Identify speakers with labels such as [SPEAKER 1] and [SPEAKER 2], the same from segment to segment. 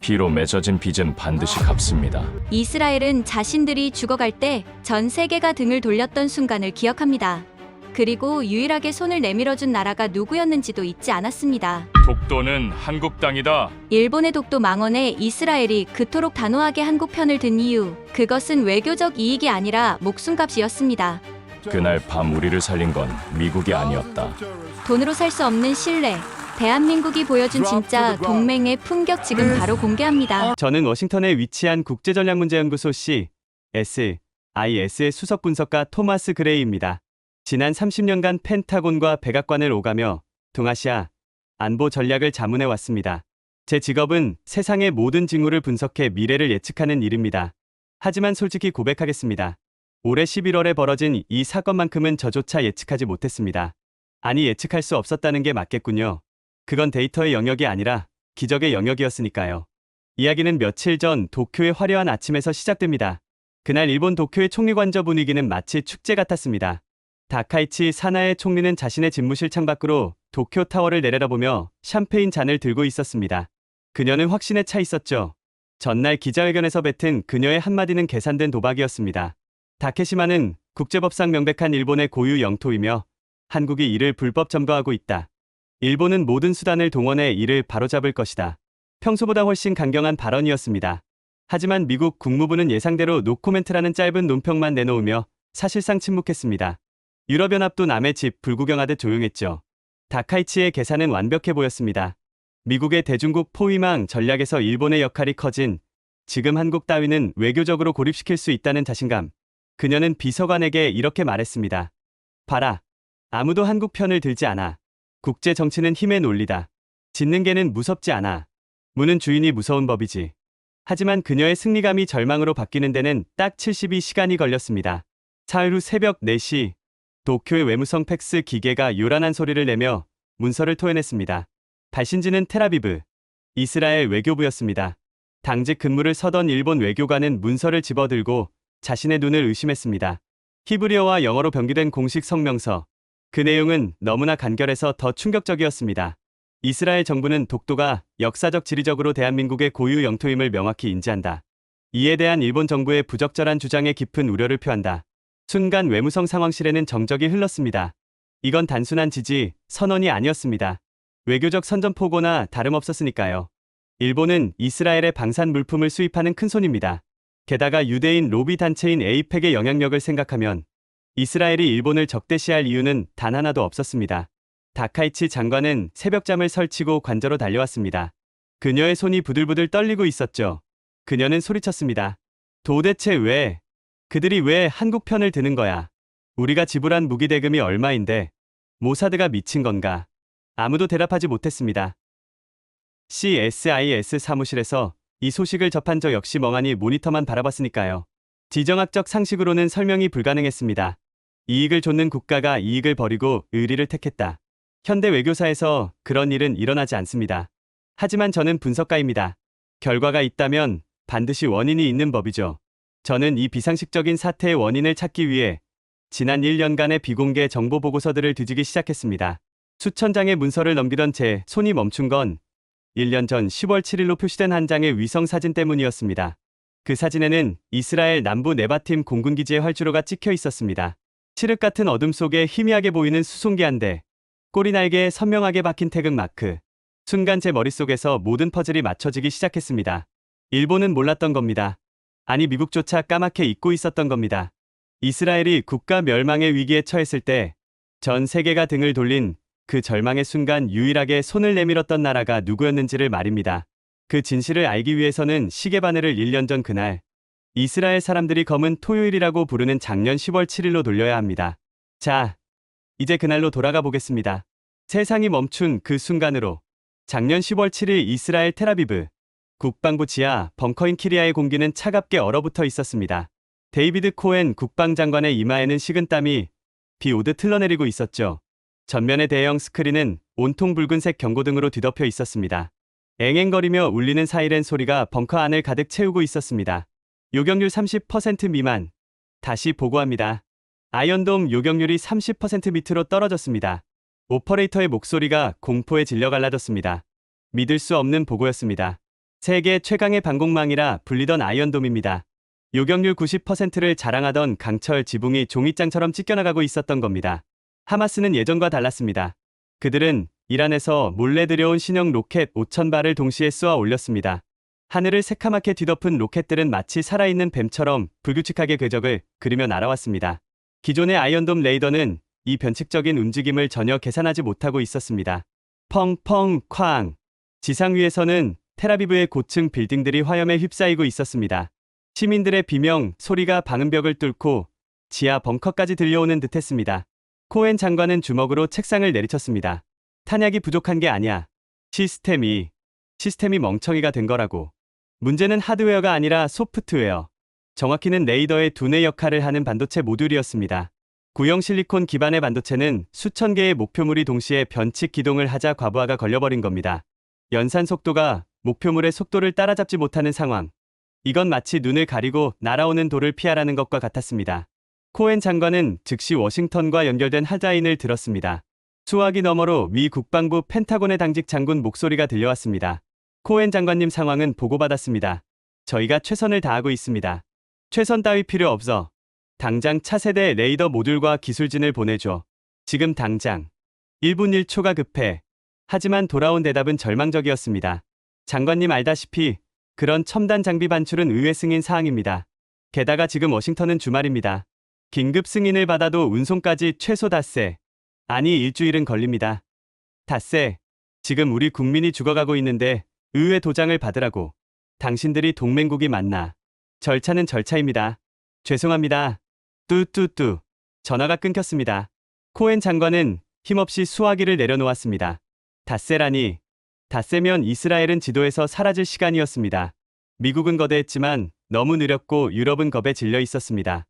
[SPEAKER 1] 피로 맺어진 빚은 반드시 갚습니다.
[SPEAKER 2] 이스라엘은 자신들이 죽어갈 때 전 세계가 등을 돌렸던 순간을 기억합니다. 그리고 유일하게 손을 내밀어준 나라가 누구였는지도 잊지 않았습니다.
[SPEAKER 1] 독도는 한국 땅이다.
[SPEAKER 2] 일본의 독도 망언에 이스라엘이 그토록 단호하게 한국 편을 든 이유, 그것은 외교적 이익이 아니라 목숨값이었습니다.
[SPEAKER 1] 그날 밤 우리를 살린 건 미국이 아니었다.
[SPEAKER 2] 돈으로 살 수 없는 신뢰, 대한민국이 보여준 진짜 동맹의 품격 지금 바로 공개합니다.
[SPEAKER 3] 저는 워싱턴에 위치한 국제전략문제연구소 CSIS의 수석 분석가 토마스 그레이입니다. 지난 30년간 펜타곤과 백악관을 오가며 동아시아 안보 전략을 자문해 왔습니다. 제 직업은 세상의 모든 징후를 분석해 미래를 예측하는 일입니다. 하지만 솔직히 고백하겠습니다. 올해 11월에 벌어진 이 사건만큼은 저조차 예측하지 못했습니다. 아니, 예측할 수 없었다는 게 맞겠군요. 그건 데이터의 영역이 아니라 기적의 영역이었으니까요. 이야기는 며칠 전 도쿄의 화려한 아침에서 시작됩니다. 그날 일본 도쿄의 총리관저 분위기는 마치 축제 같았습니다. 다카이치 사나의 총리는 자신의 집무실 창밖으로 도쿄 타워를 내려다보며 샴페인 잔을 들고 있었습니다. 그녀는 확신에 차 있었죠. 전날 기자회견에서 뱉은 그녀의 한마디는 계산된 도박이었습니다. 다케시마는 국제법상 명백한 일본의 고유 영토이며 한국이 이를 불법 점거하고 있다. 일본은 모든 수단을 동원해 이를 바로잡을 것이다. 평소보다 훨씬 강경한 발언이었습니다. 하지만 미국 국무부는 예상대로 노코멘트라는 짧은 논평만 내놓으며 사실상 침묵했습니다. 유럽연합도 남의 집 불구경하듯 조용했죠. 다카이치의 계산은 완벽해 보였습니다. 미국의 대중국 포위망 전략에서 일본의 역할이 커진 지금 한국 따위는 외교적으로 고립시킬 수 있다는 자신감. 그녀는 비서관에게 이렇게 말했습니다. 봐라. 아무도 한국 편을 들지 않아. 국제 정치는 힘의 논리다. 짖는 개는 무섭지 않아. 무는 주인이 무서운 법이지. 하지만 그녀의 승리감이 절망으로 바뀌는 데는 딱 72시간이 걸렸습니다. 사흘 후 새벽 4시 도쿄의 외무성 팩스 기계가 요란한 소리를 내며 문서를 토해냈습니다. 발신지는 텔아비브, 이스라엘 외교부였습니다. 당직 근무를 서던 일본 외교관은 문서를 집어들고 자신의 눈을 의심했습니다. 히브리어와 영어로 변기된 공식 성명서. 그 내용은 너무나 간결해서 더 충격적이었습니다. 이스라엘 정부는 독도가 역사적 지리적으로 대한민국의 고유 영토임을 명확히 인지한다. 이에 대한 일본 정부의 부적절한 주장에 깊은 우려를 표한다. 순간 외무성 상황실에는 정적이 흘렀습니다. 이건 단순한 지지, 선언이 아니었습니다. 외교적 선전포고나 다름없었으니까요. 일본은 이스라엘의 방산 물품을 수입하는 큰손입니다. 게다가 유대인 로비 단체인 에이펙의 영향력을 생각하면 이스라엘이 일본을 적대시할 이유는 단 하나도 없었습니다. 다카이치 장관은 새벽잠을 설치고 관저로 달려왔습니다. 그녀의 손이 부들부들 떨리고 있었죠. 그녀는 소리쳤습니다. 도대체 왜? 그들이 왜 한국 편을 드는 거야? 우리가 지불한 무기 대금이 얼마인데? 모사드가 미친 건가? 아무도 대답하지 못했습니다. CSIS 사무실에서 이 소식을 접한 저 역시 멍하니 모니터만 바라봤으니까요. 지정학적 상식으로는 설명이 불가능했습니다. 이익을 좇는 국가가 이익을 버리고 의리를 택했다. 현대 외교사에서 그런 일은 일어나지 않습니다. 하지만 저는 분석가입니다. 결과가 있다면 반드시 원인이 있는 법이죠. 저는 이 비상식적인 사태의 원인을 찾기 위해 지난 1년간의 비공개 정보 보고서들을 뒤지기 시작했습니다. 수천 장의 문서를 넘기던 제 손이 멈춘 건 1년 전 10월 7일로 표시된 한 장의 위성 사진 때문이었습니다. 그 사진에는 이스라엘 남부 네바팀 공군기지의 활주로가 찍혀 있었습니다. 칠흑 같은 어둠 속에 희미하게 보이는 수송기 한 대, 꼬리날개에 선명하게 박힌 태극 마크. 순간 제 머릿속에서 모든 퍼즐이 맞춰지기 시작했습니다. 일본은 몰랐던 겁니다. 아니, 미국조차 까맣게 잊고 있었던 겁니다. 이스라엘이 국가 멸망의 위기에 처했을 때 전 세계가 등을 돌린 그 절망의 순간 유일하게 손을 내밀었던 나라가 누구였는지를 말입니다. 그 진실을 알기 위해서는 시계바늘을 1년 전 그날, 이스라엘 사람들이 검은 토요일이라고 부르는 작년 10월 7일로 돌려야 합니다. 자, 이제 그날로 돌아가 보겠습니다. 세상이 멈춘 그 순간으로. 작년 10월 7일 이스라엘 텔아비브. 국방부 지하 벙커인 키리아의 공기는 차갑게 얼어붙어 있었습니다. 데이비드 코엔 국방장관의 이마에는 식은땀이 비 오듯 흘러내리고 있었죠. 전면의 대형 스크린은 온통 붉은색 경고등으로 뒤덮여 있었습니다. 앵앵거리며 울리는 사이렌 소리가 벙커 안을 가득 채우고 있었습니다. 요격률 30% 미만. 다시 보고합니다. 아이언돔 요격률이 30% 밑으로 떨어졌습니다. 오퍼레이터의 목소리가 공포에 질려 갈라졌습니다. 믿을 수 없는 보고였습니다. 세계 최강의 방공망이라 불리던 아이언돔입니다. 요격률 90%를 자랑하던 강철 지붕이 종이장처럼 찢겨나가고 있었던 겁니다. 하마스는 예전과 달랐습니다. 그들은 이란에서 몰래 들여온 신형 로켓 5,000발을 동시에 쏘아 올렸습니다. 하늘을 새카맣게 뒤덮은 로켓들은 마치 살아있는 뱀처럼 불규칙하게 궤적을 그리며 날아왔습니다. 기존의 아이언돔 레이더는 이 변칙적인 움직임을 전혀 계산하지 못하고 있었습니다. 펑펑 쾅. 지상 위에서는 텔아비브의 고층 빌딩들이 화염에 휩싸이고 있었습니다. 시민들의 비명 소리가 방음벽을 뚫고 지하 벙커까지 들려오는 듯했습니다. 코엔 장관은 주먹으로 책상을 내리쳤습니다. 탄약이 부족한 게 아니야. 시스템이 멍청이가 된 거라고. 문제는 하드웨어가 아니라 소프트웨어. 정확히는 레이더의 두뇌 역할을 하는 반도체 모듈이었습니다. 구형 실리콘 기반의 반도체는 수천 개의 목표물이 동시에 변칙 기동을 하자 과부하가 걸려버린 겁니다. 연산 속도가 목표물의 속도를 따라잡지 못하는 상황. 이건 마치 눈을 가리고 날아오는 돌을 피하라는 것과 같았습니다. 코엔 장관은 즉시 워싱턴과 연결된 핫라인을 들었습니다. 수화기 너머로 미 국방부 펜타곤의 당직 장군 목소리가 들려왔습니다. 코엔 장관님 상황은 보고받았습니다. 저희가 최선을 다하고 있습니다. 최선 따위 필요 없어. 당장 차세대 레이더 모듈과 기술진을 보내줘. 지금 당장. 1분 1초가 급해. 하지만 돌아온 대답은 절망적이었습니다. 장관님 알다시피 그런 첨단 장비 반출은 의회 승인 사항입니다. 게다가 지금 워싱턴은 주말입니다. 긴급 승인을 받아도 운송까지 최소 닷새. 아니 일주일은 걸립니다. 닷새. 지금 우리 국민이 죽어가고 있는데 의회 도장을 받으라고. 당신들이 동맹국이 맞나. 절차는 절차입니다. 죄송합니다. 뚜뚜뚜. 전화가 끊겼습니다. 코엔 장관은 힘없이 수화기를 내려놓았습니다. 닷새라니. 닷새면 이스라엘은 지도에서 사라질 시간이었습니다. 미국은 거대했지만 너무 느렸고 유럽은 겁에 질려 있었습니다.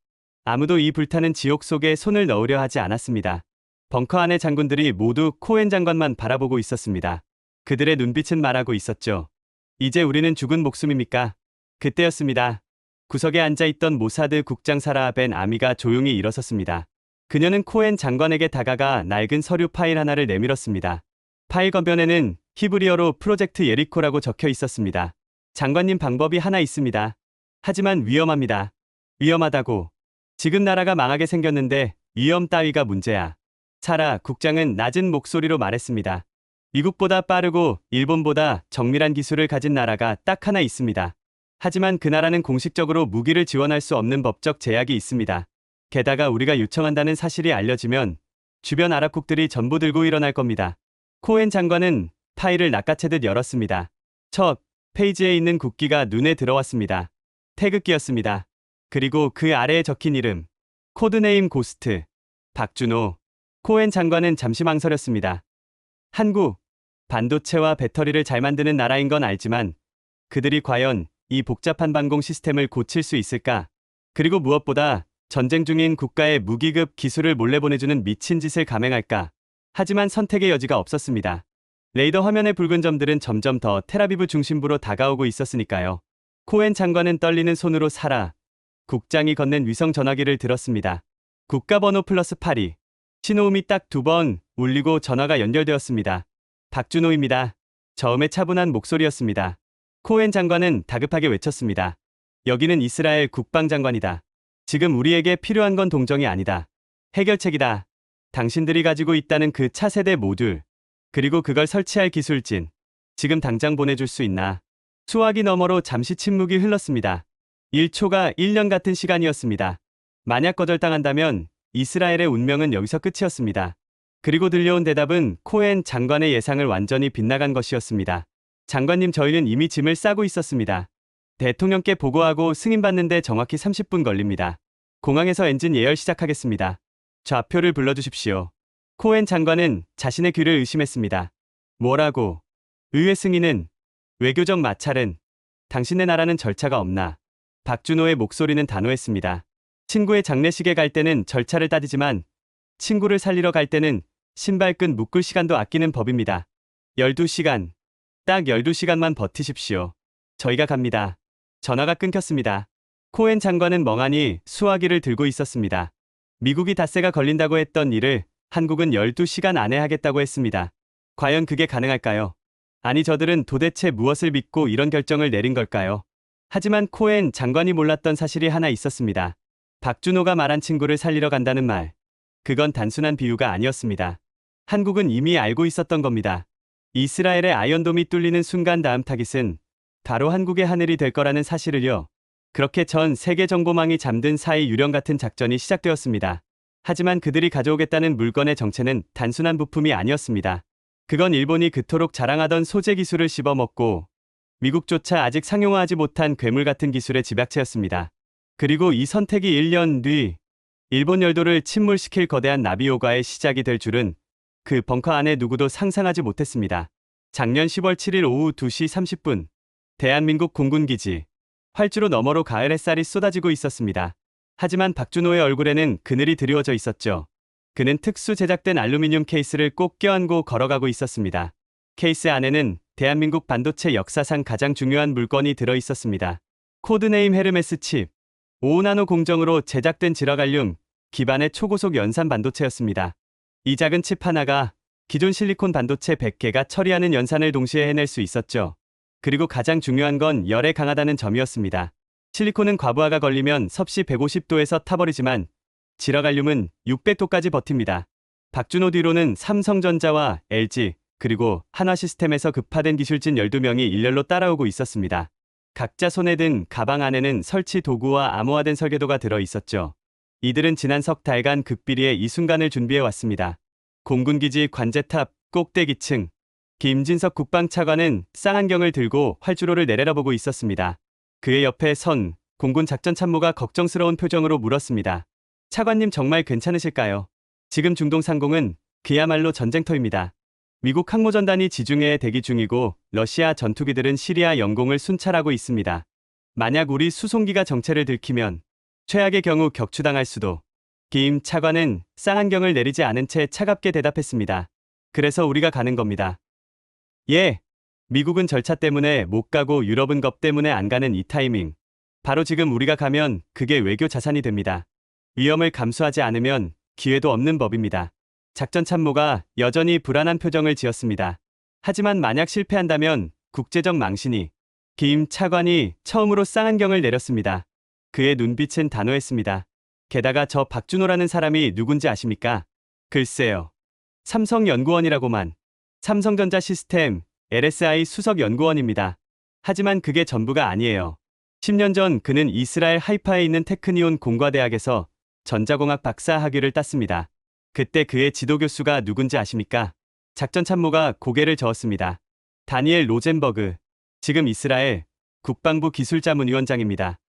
[SPEAKER 3] 아무도 이 불타는 지옥 속에 손을 넣으려 하지 않았습니다. 벙커 안의 장군들이 모두 코엔 장관만 바라보고 있었습니다. 그들의 눈빛은 말하고 있었죠. 이제 우리는 죽은 목숨입니까? 그때였습니다. 구석에 앉아있던 모사드 국장 사라 벤 아미가 조용히 일어섰습니다. 그녀는 코엔 장관에게 다가가 낡은 서류 파일 하나를 내밀었습니다. 파일 겉면에는 히브리어로 프로젝트 예리코라고 적혀 있었습니다. 장관님 방법이 하나 있습니다. 하지만 위험합니다. 위험하다고. 지금 나라가 망하게 생겼는데 위험 따위가 문제야. 사라 국장은 낮은 목소리로 말했습니다. 미국보다 빠르고 일본보다 정밀한 기술을 가진 나라가 딱 하나 있습니다. 하지만 그 나라는 공식적으로 무기를 지원할 수 없는 법적 제약이 있습니다. 게다가 우리가 요청한다는 사실이 알려지면 주변 아랍국들이 전부 들고 일어날 겁니다. 코엔 장관은 파일을 낚아채듯 열었습니다. 첫 페이지에 있는 국기가 눈에 들어왔습니다. 태극기였습니다. 그리고 그 아래에 적힌 이름. 코드네임 고스트. 박준호. 코엔 장관은 잠시 망설였습니다. 한국. 반도체와 배터리를 잘 만드는 나라인 건 알지만 그들이 과연 이 복잡한 방공 시스템을 고칠 수 있을까? 그리고 무엇보다 전쟁 중인 국가의 무기급 기술을 몰래 보내주는 미친 짓을 감행할까? 하지만 선택의 여지가 없었습니다. 레이더 화면의 붉은 점들은 점점 더 텔아비브 중심부로 다가오고 있었으니까요. 코엔 장관은 떨리는 손으로 사라 국장이 건넨 위성 전화기를 들었습니다. 국가번호 +82. 신호음이 딱 2번 울리고 전화가 연결되었습니다. 박준호입니다. 저음의 차분한 목소리였습니다. 코엔 장관은 다급하게 외쳤습니다. 여기는 이스라엘 국방장관이다. 지금 우리에게 필요한 건 동정이 아니다. 해결책이다. 당신들이 가지고 있다는 그 차세대 모듈. 그리고 그걸 설치할 기술진. 지금 당장 보내줄 수 있나? 수화기 너머로 잠시 침묵이 흘렀습니다. 1초가 1년 같은 시간이었습니다. 만약 거절당한다면 이스라엘의 운명은 여기서 끝이었습니다. 그리고 들려온 대답은 코엔 장관의 예상을 완전히 빗나간 것이었습니다. 장관님 저희는 이미 짐을 싸고 있었습니다. 대통령께 보고하고 승인받는데 정확히 30분 걸립니다. 공항에서 엔진 예열 시작하겠습니다. 좌표를 불러주십시오. 코엔 장관은 자신의 귀를 의심했습니다. 뭐라고? 의회 승인은? 외교적 마찰은? 당신네 나라는 절차가 없나? 박준호의 목소리는 단호했습니다. 친구의 장례식에 갈 때는 절차를 따지지만 친구를 살리러 갈 때는 신발끈 묶을 시간도 아끼는 법입니다. 12시간. 딱 12시간만 버티십시오. 저희가 갑니다. 전화가 끊겼습니다. 코엔 장관은 멍하니 수화기를 들고 있었습니다. 미국이 닷새가 걸린다고 했던 일을 한국은 12시간 안에 하겠다고 했습니다. 과연 그게 가능할까요? 아니 저들은 도대체 무엇을 믿고 이런 결정을 내린 걸까요? 하지만 코엔 장관이 몰랐던 사실이 하나 있었습니다. 박준호가 말한 친구를 살리러 간다는 말. 그건 단순한 비유가 아니었습니다. 한국은 이미 알고 있었던 겁니다. 이스라엘의 아이언돔이 뚫리는 순간 다음 타깃은 바로 한국의 하늘이 될 거라는 사실을요. 그렇게 전 세계 정보망이 잠든 사이 유령 같은 작전이 시작되었습니다. 하지만 그들이 가져오겠다는 물건의 정체는 단순한 부품이 아니었습니다. 그건 일본이 그토록 자랑하던 소재 기술을 씹어먹고 미국조차 아직 상용화하지 못한 괴물 같은 기술의 집약체였습니다. 그리고 이 선택이 1년 뒤 일본 열도를 침몰시킬 거대한 나비효과의 시작이 될 줄은 그 벙커 안에 누구도 상상하지 못했습니다. 작년 10월 7일 오후 2시 30분 대한민국 공군기지 활주로 너머로 가을 햇살이 쏟아지고 있었습니다. 하지만 박준호의 얼굴에는 그늘이 드리워져 있었죠. 그는 특수 제작된 알루미늄 케이스를 꼭 껴안고 걸어가고 있었습니다. 케이스 안에는 대한민국 반도체 역사상 가장 중요한 물건이 들어 있었습니다. 코드네임 헤르메스 칩. 5나노 공정으로 제작된 지라갈륨 기반의 초고속 연산 반도체였습니다. 이 작은 칩 하나가 기존 실리콘 반도체 100개가 처리하는 연산을 동시에 해낼 수 있었죠. 그리고 가장 중요한 건 열에 강하다는 점이었습니다. 실리콘은 과부하가 걸리면 섭씨 150도에서 타버리지만 지라갈륨은 600도까지 버팁니다. 박준호 뒤로는 삼성전자와 LG 그리고 한화시스템에서 급파된 기술진 12명이 일렬로 따라오고 있었습니다. 각자 손에 든 가방 안에는 설치 도구와 암호화된 설계도가 들어 있었죠. 이들은 지난 석 달간 극비리에 이 순간을 준비해 왔습니다. 공군기지 관제탑 꼭대기층. 김진석 국방차관은 쌍안경을 들고 활주로를 내려다보고 있었습니다. 그의 옆에 선 공군 작전참모가 걱정스러운 표정으로 물었습니다. 차관님 정말 괜찮으실까요? 지금 중동 상공은 그야말로 전쟁터입니다. 미국 항모전단이 지중해에 대기 중이고 러시아 전투기들은 시리아 영공을 순찰하고 있습니다. 만약 우리 수송기가 정체를 들키면 최악의 경우 격추당할 수도. 김 차관은 쌍안경을 내리지 않은 채 차갑게 대답했습니다. 그래서 우리가 가는 겁니다. 예. 미국은 절차 때문에 못 가고 유럽은 겁 때문에 안 가는 이 타이밍. 바로 지금 우리가 가면 그게 외교 자산이 됩니다. 위험을 감수하지 않으면 기회도 없는 법입니다. 작전참모가 여전히 불안한 표정을 지었습니다. 하지만 만약 실패한다면 국제적 망신이. 김 차관이 처음으로 쌍안경을 내렸습니다. 그의 눈빛은 단호했습니다. 게다가 저 박준호라는 사람이 누군지 아십니까? 글쎄요. 삼성연구원이라고만. 삼성전자 시스템 LSI 수석연구원입니다. 하지만 그게 전부가 아니에요. 10년 전 그는 이스라엘 하이파에 있는 테크니온 공과대학에서 전자공학 박사 학위를 땄습니다. 그때 그의 지도교수가 누군지 아십니까? 작전참모가 고개를 저었습니다. 다니엘 로젠버그. 지금 이스라엘 국방부 기술자문위원장입니다.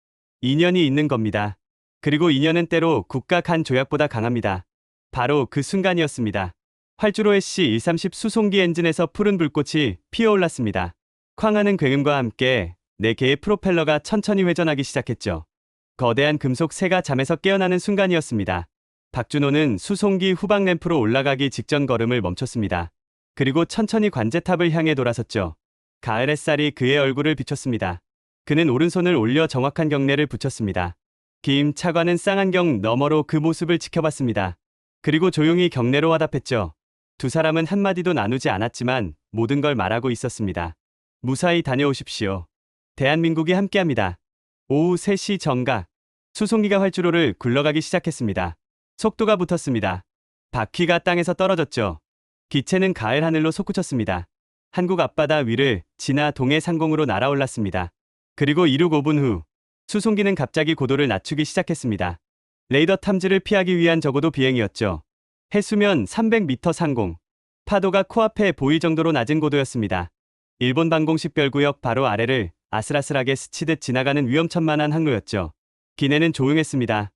[SPEAKER 3] 인연이 있는 겁니다. 그리고 인연은 때로 국가 간 조약보다 강합니다. 바로 그 순간이었습니다. 활주로 SC-130 수송기 엔진에서 푸른 불꽃이 피어올랐습니다. 쾅하는 굉음과 함께 4개의 프로펠러가 천천히 회전하기 시작했죠. 거대한 금속 새가 잠에서 깨어나는 순간이었습니다. 박준호는 수송기 후방 램프로 올라가기 직전 걸음을 멈췄습니다. 그리고 천천히 관제탑을 향해 돌아섰죠. 가을 햇살이 그의 얼굴을 비췄습니다. 그는 오른손을 올려 정확한 경례를 붙였습니다. 김 차관은 쌍안경 너머로 그 모습을 지켜봤습니다. 그리고 조용히 경례로 화답했죠. 두 사람은 한마디도 나누지 않았지만 모든 걸 말하고 있었습니다. 무사히 다녀오십시오. 대한민국이 함께합니다. 오후 3시 정각. 수송기가 활주로를 굴러가기 시작했습니다. 속도가 붙었습니다. 바퀴가 땅에서 떨어졌죠. 기체는 가을 하늘로 솟구쳤습니다. 한국 앞바다 위를 지나 동해 상공으로 날아올랐습니다. 그리고 이륙 5분 후 수송기는 갑자기 고도를 낮추기 시작했습니다. 레이더 탐지를 피하기 위한 적어도 비행이었죠. 해수면 300m 상공. 파도가 코앞에 보일 정도로 낮은 고도였습니다. 일본 방공식 별구역 바로 아래를 아슬아슬하게 스치듯 지나가는 위험천만한 항로였죠. 기내는 조용했습니다.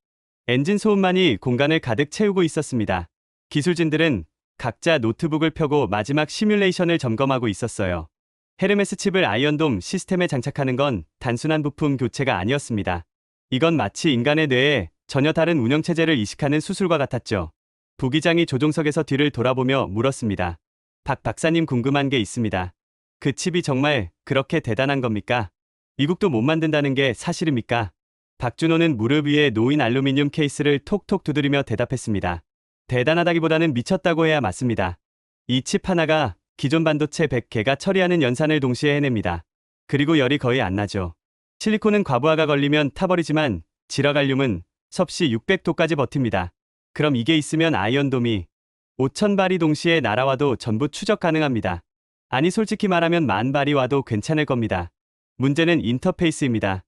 [SPEAKER 3] 엔진 소음만이 공간을 가득 채우고 있었습니다. 기술진들은 각자 노트북을 펴고 마지막 시뮬레이션을 점검하고 있었어요. 헤르메스 칩을 아이언돔 시스템에 장착하는 건 단순한 부품 교체가 아니었습니다. 이건 마치 인간의 뇌에 전혀 다른 운영체제를 이식하는 수술과 같았죠. 부기장이 조종석에서 뒤를 돌아보며 물었습니다. 박 박사님 궁금한 게 있습니다. 그 칩이 정말 그렇게 대단한 겁니까? 미국도 못 만든다는 게 사실입니까? 박준호는 무릎 위에 놓인 알루미늄 케이스를 톡톡 두드리며 대답했습니다. 대단하다기보다는 미쳤다고 해야 맞습니다. 이 칩 하나가 기존 반도체 100개가 처리하는 연산을 동시에 해냅니다. 그리고 열이 거의 안 나죠. 실리콘은 과부하가 걸리면 타버리지만 지라갈륨은 섭씨 600도까지 버팁니다. 그럼 이게 있으면 아이언돔이 5,000발이 동시에 날아와도 전부 추적 가능합니다. 아니 솔직히 말하면 10,000발이 와도 괜찮을 겁니다. 문제는 인터페이스입니다.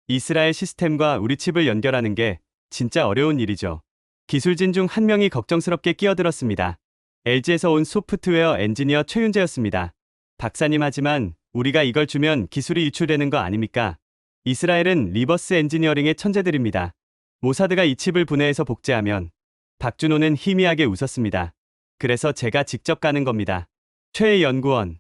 [SPEAKER 3] 이스라엘 시스템과 우리 칩을 연결하는 게 진짜 어려운 일이죠. 기술진 중 한 명이 걱정스럽게 끼어들었습니다. LG에서 온 소프트웨어 엔지니어 최윤재였습니다. 박사님 하지만 우리가 이걸 주면 기술이 유출되는 거 아닙니까? 이스라엘은 리버스 엔지니어링의 천재들입니다. 모사드가 이 칩을 분해해서 복제하면 박준호는 희미하게 웃었습니다. 그래서 제가 직접 가는 겁니다. 최 연구원.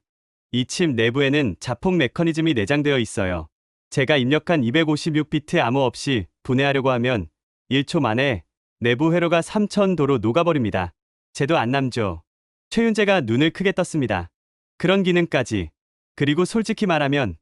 [SPEAKER 3] 이 칩 내부에는 자폭 메커니즘이 내장되어 있어요. 제가 입력한 256비트 암호 없이 분해하려고 하면 1초 만에 내부 회로가 3000도로 녹아버립니다. 쟤도 안 남죠. 최윤재가 눈을 크게 떴습니다. 그런 기능까지. 그리고 솔직히 말하면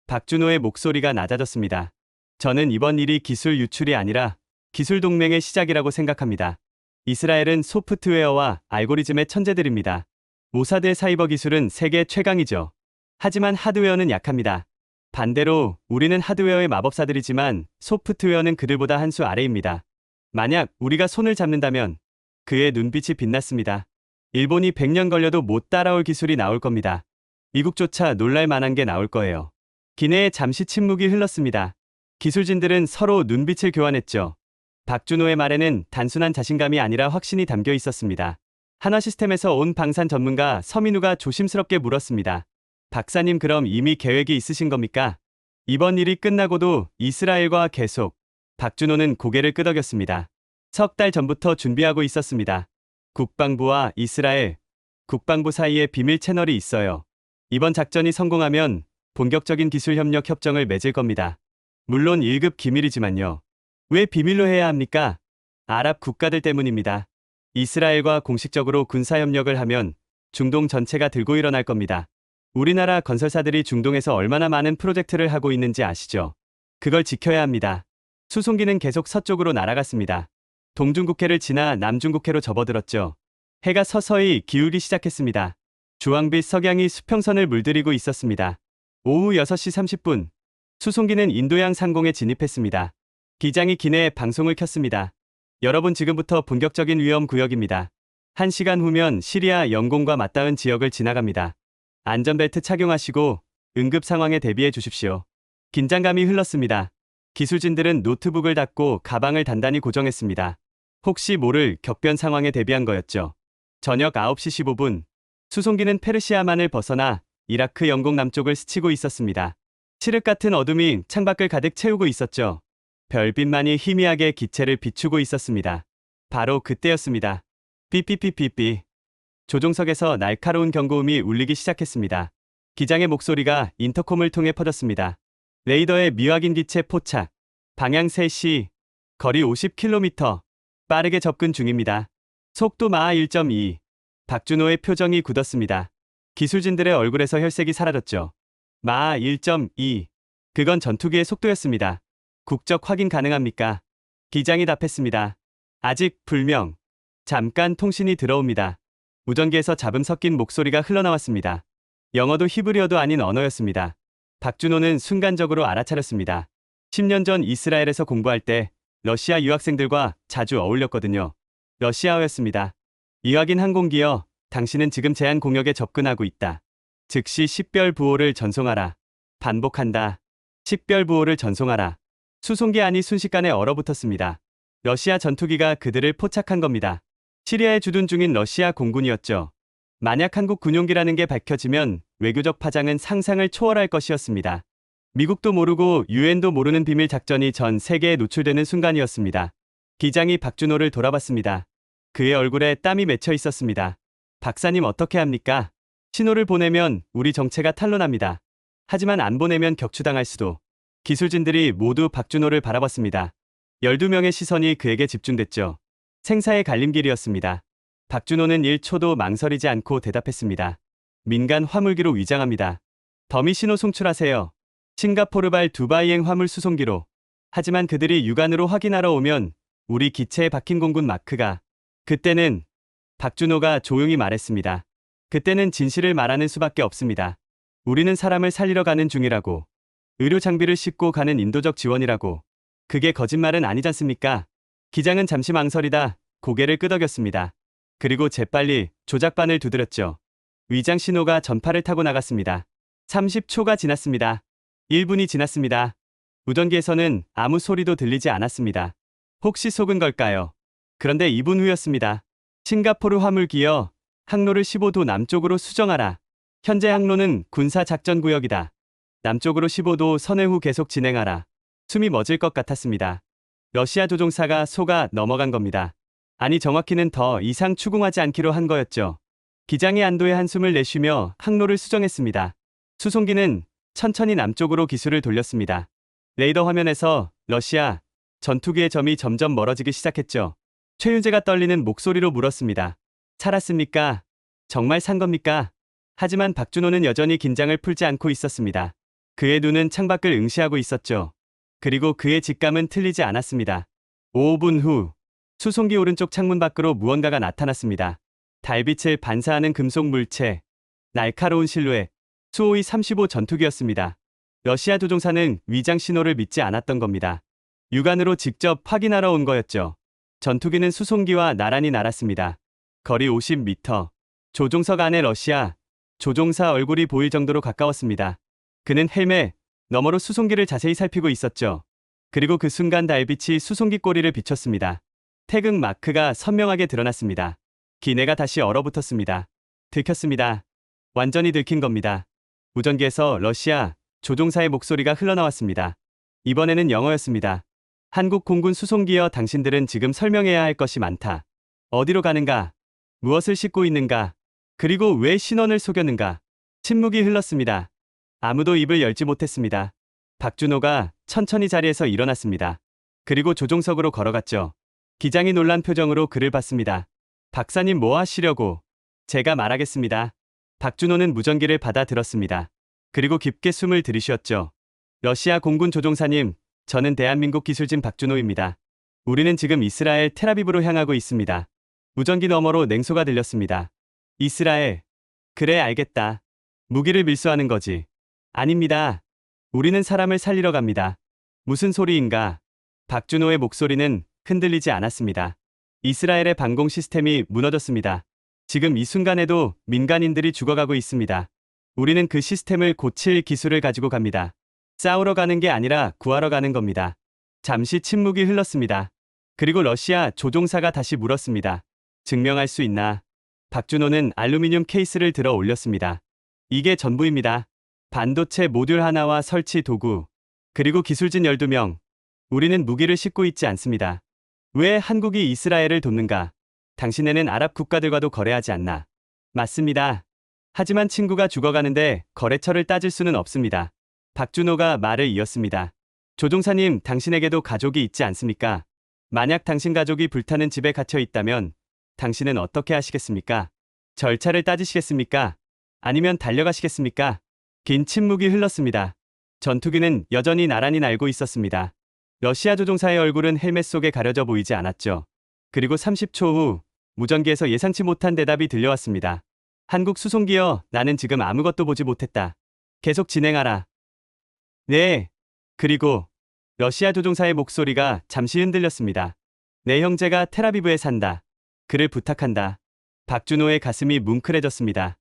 [SPEAKER 3] 박준호의 목소리가 낮아졌습니다. 저는 이번 일이 기술 유출이 아니라 기술 동맹의 시작이라고 생각합니다. 이스라엘은 소프트웨어와 알고리즘의 천재들입니다. 모사드의 사이버 기술은 세계 최강이죠. 하지만 하드웨어는 약합니다. 반대로 우리는 하드웨어의 마법사들이지만 소프트웨어는 그들보다 한 수 아래입니다. 만약 우리가 손을 잡는다면 그의 눈빛이 빛났습니다. 일본이 100년 걸려도 못 따라올 기술이 나올 겁니다. 미국조차 놀랄 만한 게 나올 거예요. 기내에 잠시 침묵이 흘렀습니다. 기술진들은 서로 눈빛을 교환했죠. 박준호의 말에는 단순한 자신감이 아니라 확신이 담겨 있었습니다. 한화시스템에서 온 방산 전문가 서민우가 조심스럽게 물었습니다. 박사님 그럼 이미 계획이 있으신 겁니까? 이번 일이 끝나고도 이스라엘과 계속. 박준호는 고개를 끄덕였습니다. 석 달 전부터 준비하고 있었습니다. 국방부와 이스라엘, 국방부 사이에 비밀 채널이 있어요. 이번 작전이 성공하면 본격적인 기술 협력 협정을 맺을 겁니다. 물론 1급 기밀이지만요. 왜 비밀로 해야 합니까? 아랍 국가들 때문입니다. 이스라엘과 공식적으로 군사협력을 하면 중동 전체가 들고 일어날 겁니다. 우리나라 건설사들이 중동에서 얼마나 많은 프로젝트를 하고 있는지 아시죠? 그걸 지켜야 합니다. 수송기는 계속 서쪽으로 날아갔습니다. 동중국해를 지나 남중국해로 접어들었죠. 해가 서서히 기울기 시작했습니다. 주황빛 석양이 수평선을 물들이고 있었습니다. 오후 6시 30분, 수송기는 인도양 상공에 진입했습니다. 기장이 기내에 방송을 켰습니다. 여러분 지금부터 본격적인 위험 구역입니다. 1시간 후면 시리아 영공과 맞닿은 지역을 지나갑니다. 안전벨트 착용하시고 응급 상황에 대비해 주십시오. 긴장감이 흘렀습니다. 기술진들은 노트북을 닫고 가방을 단단히 고정했습니다. 혹시 모를 격변 상황에 대비한 거였죠. 저녁 9시 15분, 수송기는 페르시아만을 벗어나 이라크 영공 남쪽을 스치고 있었습니다. 칠흑 같은 어둠이 창밖을 가득 채우고 있었죠. 별빛만이 희미하게 기체를 비추고 있었습니다. 바로 그때였습니다. 삐삐삐삐삐. 조종석에서 날카로운 경고음이 울리기 시작했습니다. 기장의 목소리가 인터콤을 통해 퍼졌습니다. 레이더의 미확인 기체 포착. 방향 3시. 거리 50km. 빠르게 접근 중입니다. 속도 마하 1.2. 박준호의 표정이 굳었습니다. 기술진들의 얼굴에서 혈색이 사라졌죠. 마하 1.2. 그건 전투기의 속도였습니다. 국적 확인 가능합니까? 기장이 답했습니다. 아직 불명. 잠깐 통신이 들어옵니다. 무전기에서 잡음 섞인 목소리가 흘러나왔습니다. 영어도 히브리어도 아닌 언어였습니다. 박준호는 순간적으로 알아차렸습니다. 10년 전 이스라엘에서 공부할 때 러시아 유학생들과 자주 어울렸거든요. 러시아어였습니다. 이확인 항공기여, 당신은 지금 제한 공역에 접근하고 있다. 즉시 식별 부호를 전송하라. 반복한다. 식별 부호를 전송하라. 수송기 안이 순식간에 얼어붙었습니다. 러시아 전투기가 그들을 포착한 겁니다. 시리아에 주둔 중인 러시아 공군이었죠. 만약 한국 군용기라는 게 밝혀지면 외교적 파장은 상상을 초월할 것이었습니다. 미국도 모르고 유엔도 모르는 비밀 작전이 전 세계에 노출되는 순간이었습니다. 기장이 박준호를 돌아봤습니다. 그의 얼굴에 땀이 맺혀 있었습니다. 박사님 어떻게 합니까? 신호를 보내면 우리 정체가 탄로납니다. 하지만 안 보내면 격추당할 수도. 기술진들이 모두 박준호를 바라봤습니다. 12명의 시선이 그에게 집중됐죠. 생사의 갈림길이었습니다. 박준호는 1초도 망설이지 않고 대답했습니다. 민간 화물기로 위장합니다. 더미 신호 송출하세요. 싱가포르발 두바이행 화물 수송기로. 하지만 그들이 육안으로 확인하러 오면 우리 기체에 박힌 공군 마크가. 그때는 박준호가 조용히 말했습니다. 그때는 진실을 말하는 수밖에 없습니다. 우리는 사람을 살리러 가는 중이라고. 의료 장비를 싣고 가는 인도적 지원이라고. 그게 거짓말은 아니잖습니까? 기장은 잠시 망설이다 고개를 끄덕였습니다. 그리고 재빨리 조작반을 두드렸죠. 위장 신호가 전파를 타고 나갔습니다. 30초가 지났습니다. 1분이 지났습니다. 무전기에서는 아무 소리도 들리지 않았습니다. 혹시 속은 걸까요? 그런데 2분 후였습니다. 싱가포르 화물 기어 항로를 15도 남쪽으로 수정하라. 현재 항로는 군사작전구역이다. 남쪽으로 15도 선회 후 계속 진행하라. 숨이 멎을 것 같았습니다. 러시아 조종사가 속아 넘어간 겁니다. 아니 정확히는 더 이상 추궁하지 않기로 한 거였죠. 기장이 안도의 한숨을 내쉬며 항로를 수정했습니다. 수송기는 천천히 남쪽으로 기술을 돌렸습니다. 레이더 화면에서 러시아 전투기의 점이 점점 멀어지기 시작했죠. 최윤재가 떨리는 목소리로 물었습니다. 살았습니까? 정말 산 겁니까? 하지만 박준호는 여전히 긴장을 풀지 않고 있었습니다. 그의 눈은 창밖을 응시하고 있었죠. 그리고 그의 직감은 틀리지 않았습니다. 5분 후 수송기 오른쪽 창문 밖으로 무언가가 나타났습니다. 달빛을 반사하는 금속 물체, 날카로운 실루엣, 수호이 35 전투기였습니다. 러시아 조종사는 위장 신호를 믿지 않았던 겁니다. 육안으로 직접 확인하러 온 거였죠. 전투기는 수송기와 나란히 날았습니다. 거리 50m. 조종석 안에 러시아 조종사 얼굴이 보일 정도로 가까웠습니다. 그는 헬멧 너머로 수송기를 자세히 살피고 있었죠. 그리고 그 순간 달빛이 수송기 꼬리를 비췄습니다. 태극 마크가 선명하게 드러났습니다. 기내가 다시 얼어붙었습니다. 들켰습니다. 완전히 들킨 겁니다. 무전기에서 러시아 조종사의 목소리가 흘러나왔습니다. 이번에는 영어였습니다. 한국 공군 수송기여 당신들은 지금 설명해야 할 것이 많다. 어디로 가는가? 무엇을 싣고 있는가? 그리고 왜 신원을 속였는가? 침묵이 흘렀습니다. 아무도 입을 열지 못했습니다. 박준호가 천천히 자리에서 일어났습니다. 그리고 조종석으로 걸어갔죠. 기장이 놀란 표정으로 그를 봤습니다. 박사님 뭐 하시려고? 제가 말하겠습니다. 박준호는 무전기를 받아들었습니다. 그리고 깊게 숨을 들이쉬었죠. 러시아 공군 조종사님, 저는 대한민국 기술진 박준호입니다. 우리는 지금 이스라엘 텔아비브로 향하고 있습니다. 무전기 너머로 냉소가 들렸습니다. 이스라엘. 그래 알겠다. 무기를 밀수하는 거지. 아닙니다. 우리는 사람을 살리러 갑니다. 무슨 소리인가? 박준호의 목소리는 흔들리지 않았습니다. 이스라엘의 방공 시스템이 무너졌습니다. 지금 이 순간에도 민간인들이 죽어가고 있습니다. 우리는 그 시스템을 고칠 기술을 가지고 갑니다. 싸우러 가는 게 아니라 구하러 가는 겁니다. 잠시 침묵이 흘렀습니다. 그리고 러시아 조종사가 다시 물었습니다. 증명할 수 있나? 박준호는 알루미늄 케이스를 들어 올렸습니다. 이게 전부입니다. 반도체 모듈 하나와 설치 도구, 그리고 기술진 12명. 우리는 무기를 싣고 있지 않습니다. 왜 한국이 이스라엘을 돕는가? 당신네는 아랍 국가들과도 거래하지 않나? 맞습니다. 하지만 친구가 죽어가는데 거래처를 따질 수는 없습니다. 박준호가 말을 이었습니다. 조종사님, 당신에게도 가족이 있지 않습니까? 만약 당신 가족이 불타는 집에 갇혀 있다면 당신은 어떻게 하시겠습니까? 절차를 따지시겠습니까? 아니면 달려가시겠습니까? 긴 침묵이 흘렀습니다. 전투기는 여전히 나란히 날고 있었습니다. 러시아 조종사의 얼굴은 헬멧 속에 가려져 보이지 않았죠. 그리고 30초 후 무전기에서 예상치 못한 대답이 들려왔습니다. 한국 수송기여, 나는 지금 아무것도 보지 못했다. 계속 진행하라. 네. 그리고 러시아 조종사의 목소리가 잠시 흔들렸습니다. 내 형제가 텔아비브에 산다. 그를 부탁한다. 박준호의 가슴이 뭉클해졌습니다.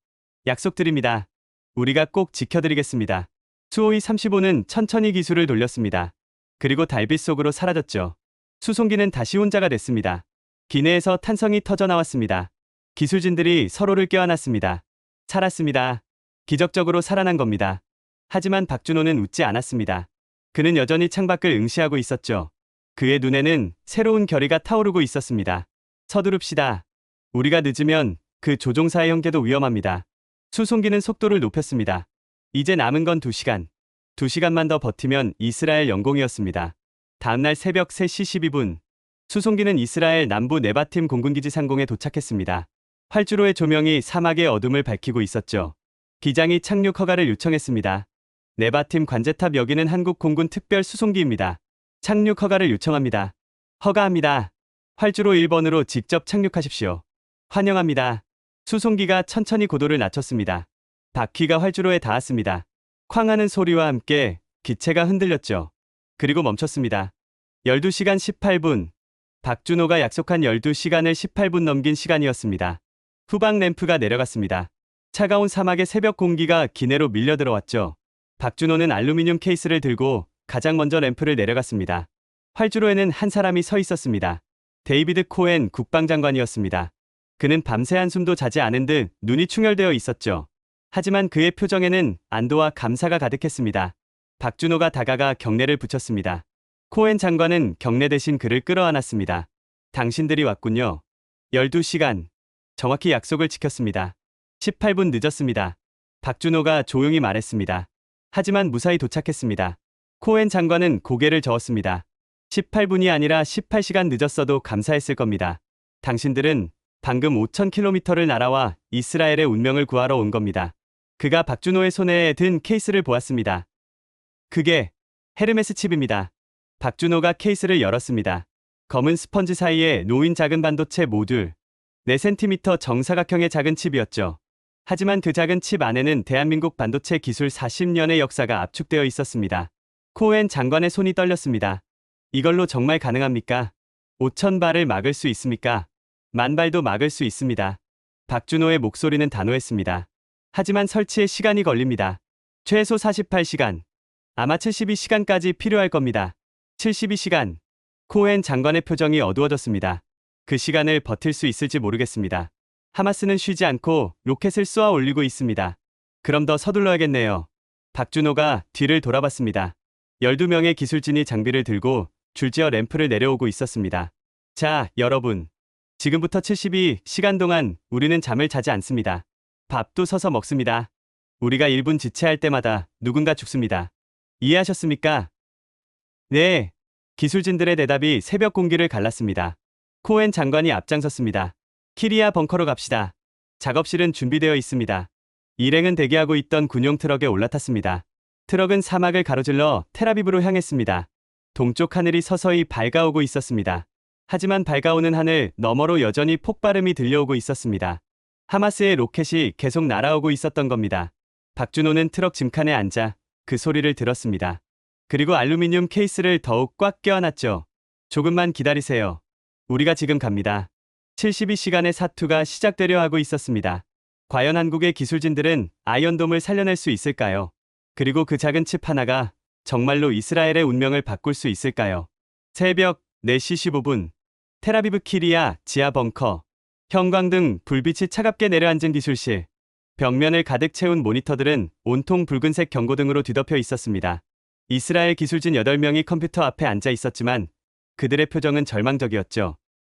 [SPEAKER 3] 약속드립니다. 우리가 꼭 지켜드리겠습니다. 수호이 35는 천천히 기술을 돌렸습니다. 그리고 달빛 속으로 사라졌죠. 수송기는 다시 혼자가 됐습니다. 기내에서 탄성이 터져 나왔습니다. 기술진들이 서로를 껴안았습니다. 살았습니다. 기적적으로 살아난 겁니다. 하지만 박준호는 웃지 않았습니다. 그는 여전히 창밖을 응시하고 있었죠. 그의 눈에는 새로운 결의가 타오르고 있었습니다. 서두릅시다. 우리가 늦으면 그 조종사의 형제도 위험합니다. 수송기는 속도를 높였습니다. 이제 남은 건 2시간. 2시간만 더 버티면 이스라엘 영공이었습니다. 다음날 새벽 3시 12분. 수송기는 이스라엘 남부 네바팀 공군기지 상공에 도착했습니다. 활주로의 조명이 사막의 어둠을 밝히고 있었죠. 기장이 착륙 허가를 요청했습니다. 네바팀 관제탑 여기는 한국 공군 특별 수송기입니다. 착륙 허가를 요청합니다. 허가합니다. 활주로 1번으로 직접 착륙하십시오. 환영합니다. 수송기가 천천히 고도를 낮췄습니다. 바퀴가 활주로에 닿았습니다. 쾅 하는 소리와 함께 기체가 흔들렸죠. 그리고 멈췄습니다. 12시간 18분. 박준호가 약속한 12시간을 18분 넘긴 시간이었습니다. 후방 램프가 내려갔습니다. 차가운 사막의 새벽 공기가 기내로 밀려 들어왔죠. 박준호는 알루미늄 케이스를 들고 가장 먼저 램프를 내려갔습니다. 활주로에는 한 사람이 서 있었습니다. 데이비드 코엔 국방장관이었습니다. 그는 밤새 한숨도 자지 않은 듯 눈이 충혈되어 있었죠. 하지만 그의 표정에는 안도와 감사가 가득했습니다. 박준호가 다가가 경례를 붙였습니다. 코엔 장관은 경례 대신 그를 끌어안았습니다. 당신들이 왔군요. 12시간. 정확히 약속을 지켰습니다. 18분 늦었습니다. 박준호가 조용히 말했습니다. 하지만 무사히 도착했습니다. 코엔 장관은 고개를 저었습니다. 18분이 아니라 18시간 늦었어도 감사했을 겁니다. 당신들은 방금 5,000km를 날아와 이스라엘의 운명을 구하러 온 겁니다. 그가 박준호의 손에 든 케이스를 보았습니다. 그게 헤르메스 칩입니다. 박준호가 케이스를 열었습니다. 검은 스펀지 사이에 놓인 작은 반도체 모듈, 4cm 정사각형의 작은 칩이었죠. 하지만 그 작은 칩 안에는 대한민국 반도체 기술 40년의 역사가 압축되어 있었습니다. 코엔 장관의 손이 떨렸습니다. 이걸로 정말 가능합니까? 5,000발을 막을 수 있습니까? 10,000발도 막을 수 있습니다. 박준호의 목소리는 단호했습니다. 하지만 설치에 시간이 걸립니다. 최소 48시간. 아마 72시간까지 필요할 겁니다. 72시간. 코엔 장관의 표정이 어두워졌습니다. 그 시간을 버틸 수 있을지 모르겠습니다. 하마스는 쉬지 않고 로켓을 쏘아 올리고 있습니다. 그럼 더 서둘러야겠네요. 박준호가 뒤를 돌아봤습니다. 12명의 기술진이 장비를 들고 줄지어 램프를 내려오고 있었습니다. 자, 여러분. 지금부터 72시간 동안 우리는 잠을 자지 않습니다. 밥도 서서 먹습니다. 우리가 1분 지체할 때마다 누군가 죽습니다. 이해하셨습니까? 네. 기술진들의 대답이 새벽 공기를 갈랐습니다. 코엔 장관이 앞장섰습니다. 키리아 벙커로 갑시다. 작업실은 준비되어 있습니다. 일행은 대기하고 있던 군용 트럭에 올라탔습니다. 트럭은 사막을 가로질러 텔아비브로 향했습니다. 동쪽 하늘이 서서히 밝아오고 있었습니다. 하지만 밝아오는 하늘 너머로 여전히 폭발음이 들려오고 있었습니다. 하마스의 로켓이 계속 날아오고 있었던 겁니다. 박준호는 트럭 짐칸에 앉아 그 소리를 들었습니다. 그리고 알루미늄 케이스를 더욱 꽉 껴안았죠. 조금만 기다리세요. 우리가 지금 갑니다. 72시간의 사투가 시작되려 하고 있었습니다. 과연 한국의 기술진들은 아이언돔을 살려낼 수 있을까요? 그리고 그 작은 칩 하나가 정말로 이스라엘의 운명을 바꿀 수 있을까요? 새벽 4시 15분. 텔아비브 키리아 지하 벙커. 형광등 불빛이 차갑게 내려앉은 기술실. 벽면을 가득 채운 모니터들은 온통 붉은색 경고등으로 뒤덮여 있었습니다. 이스라엘 기술진 8명이 컴퓨터 앞에 앉아 있었지만 그들의 표정은 절망적이었죠.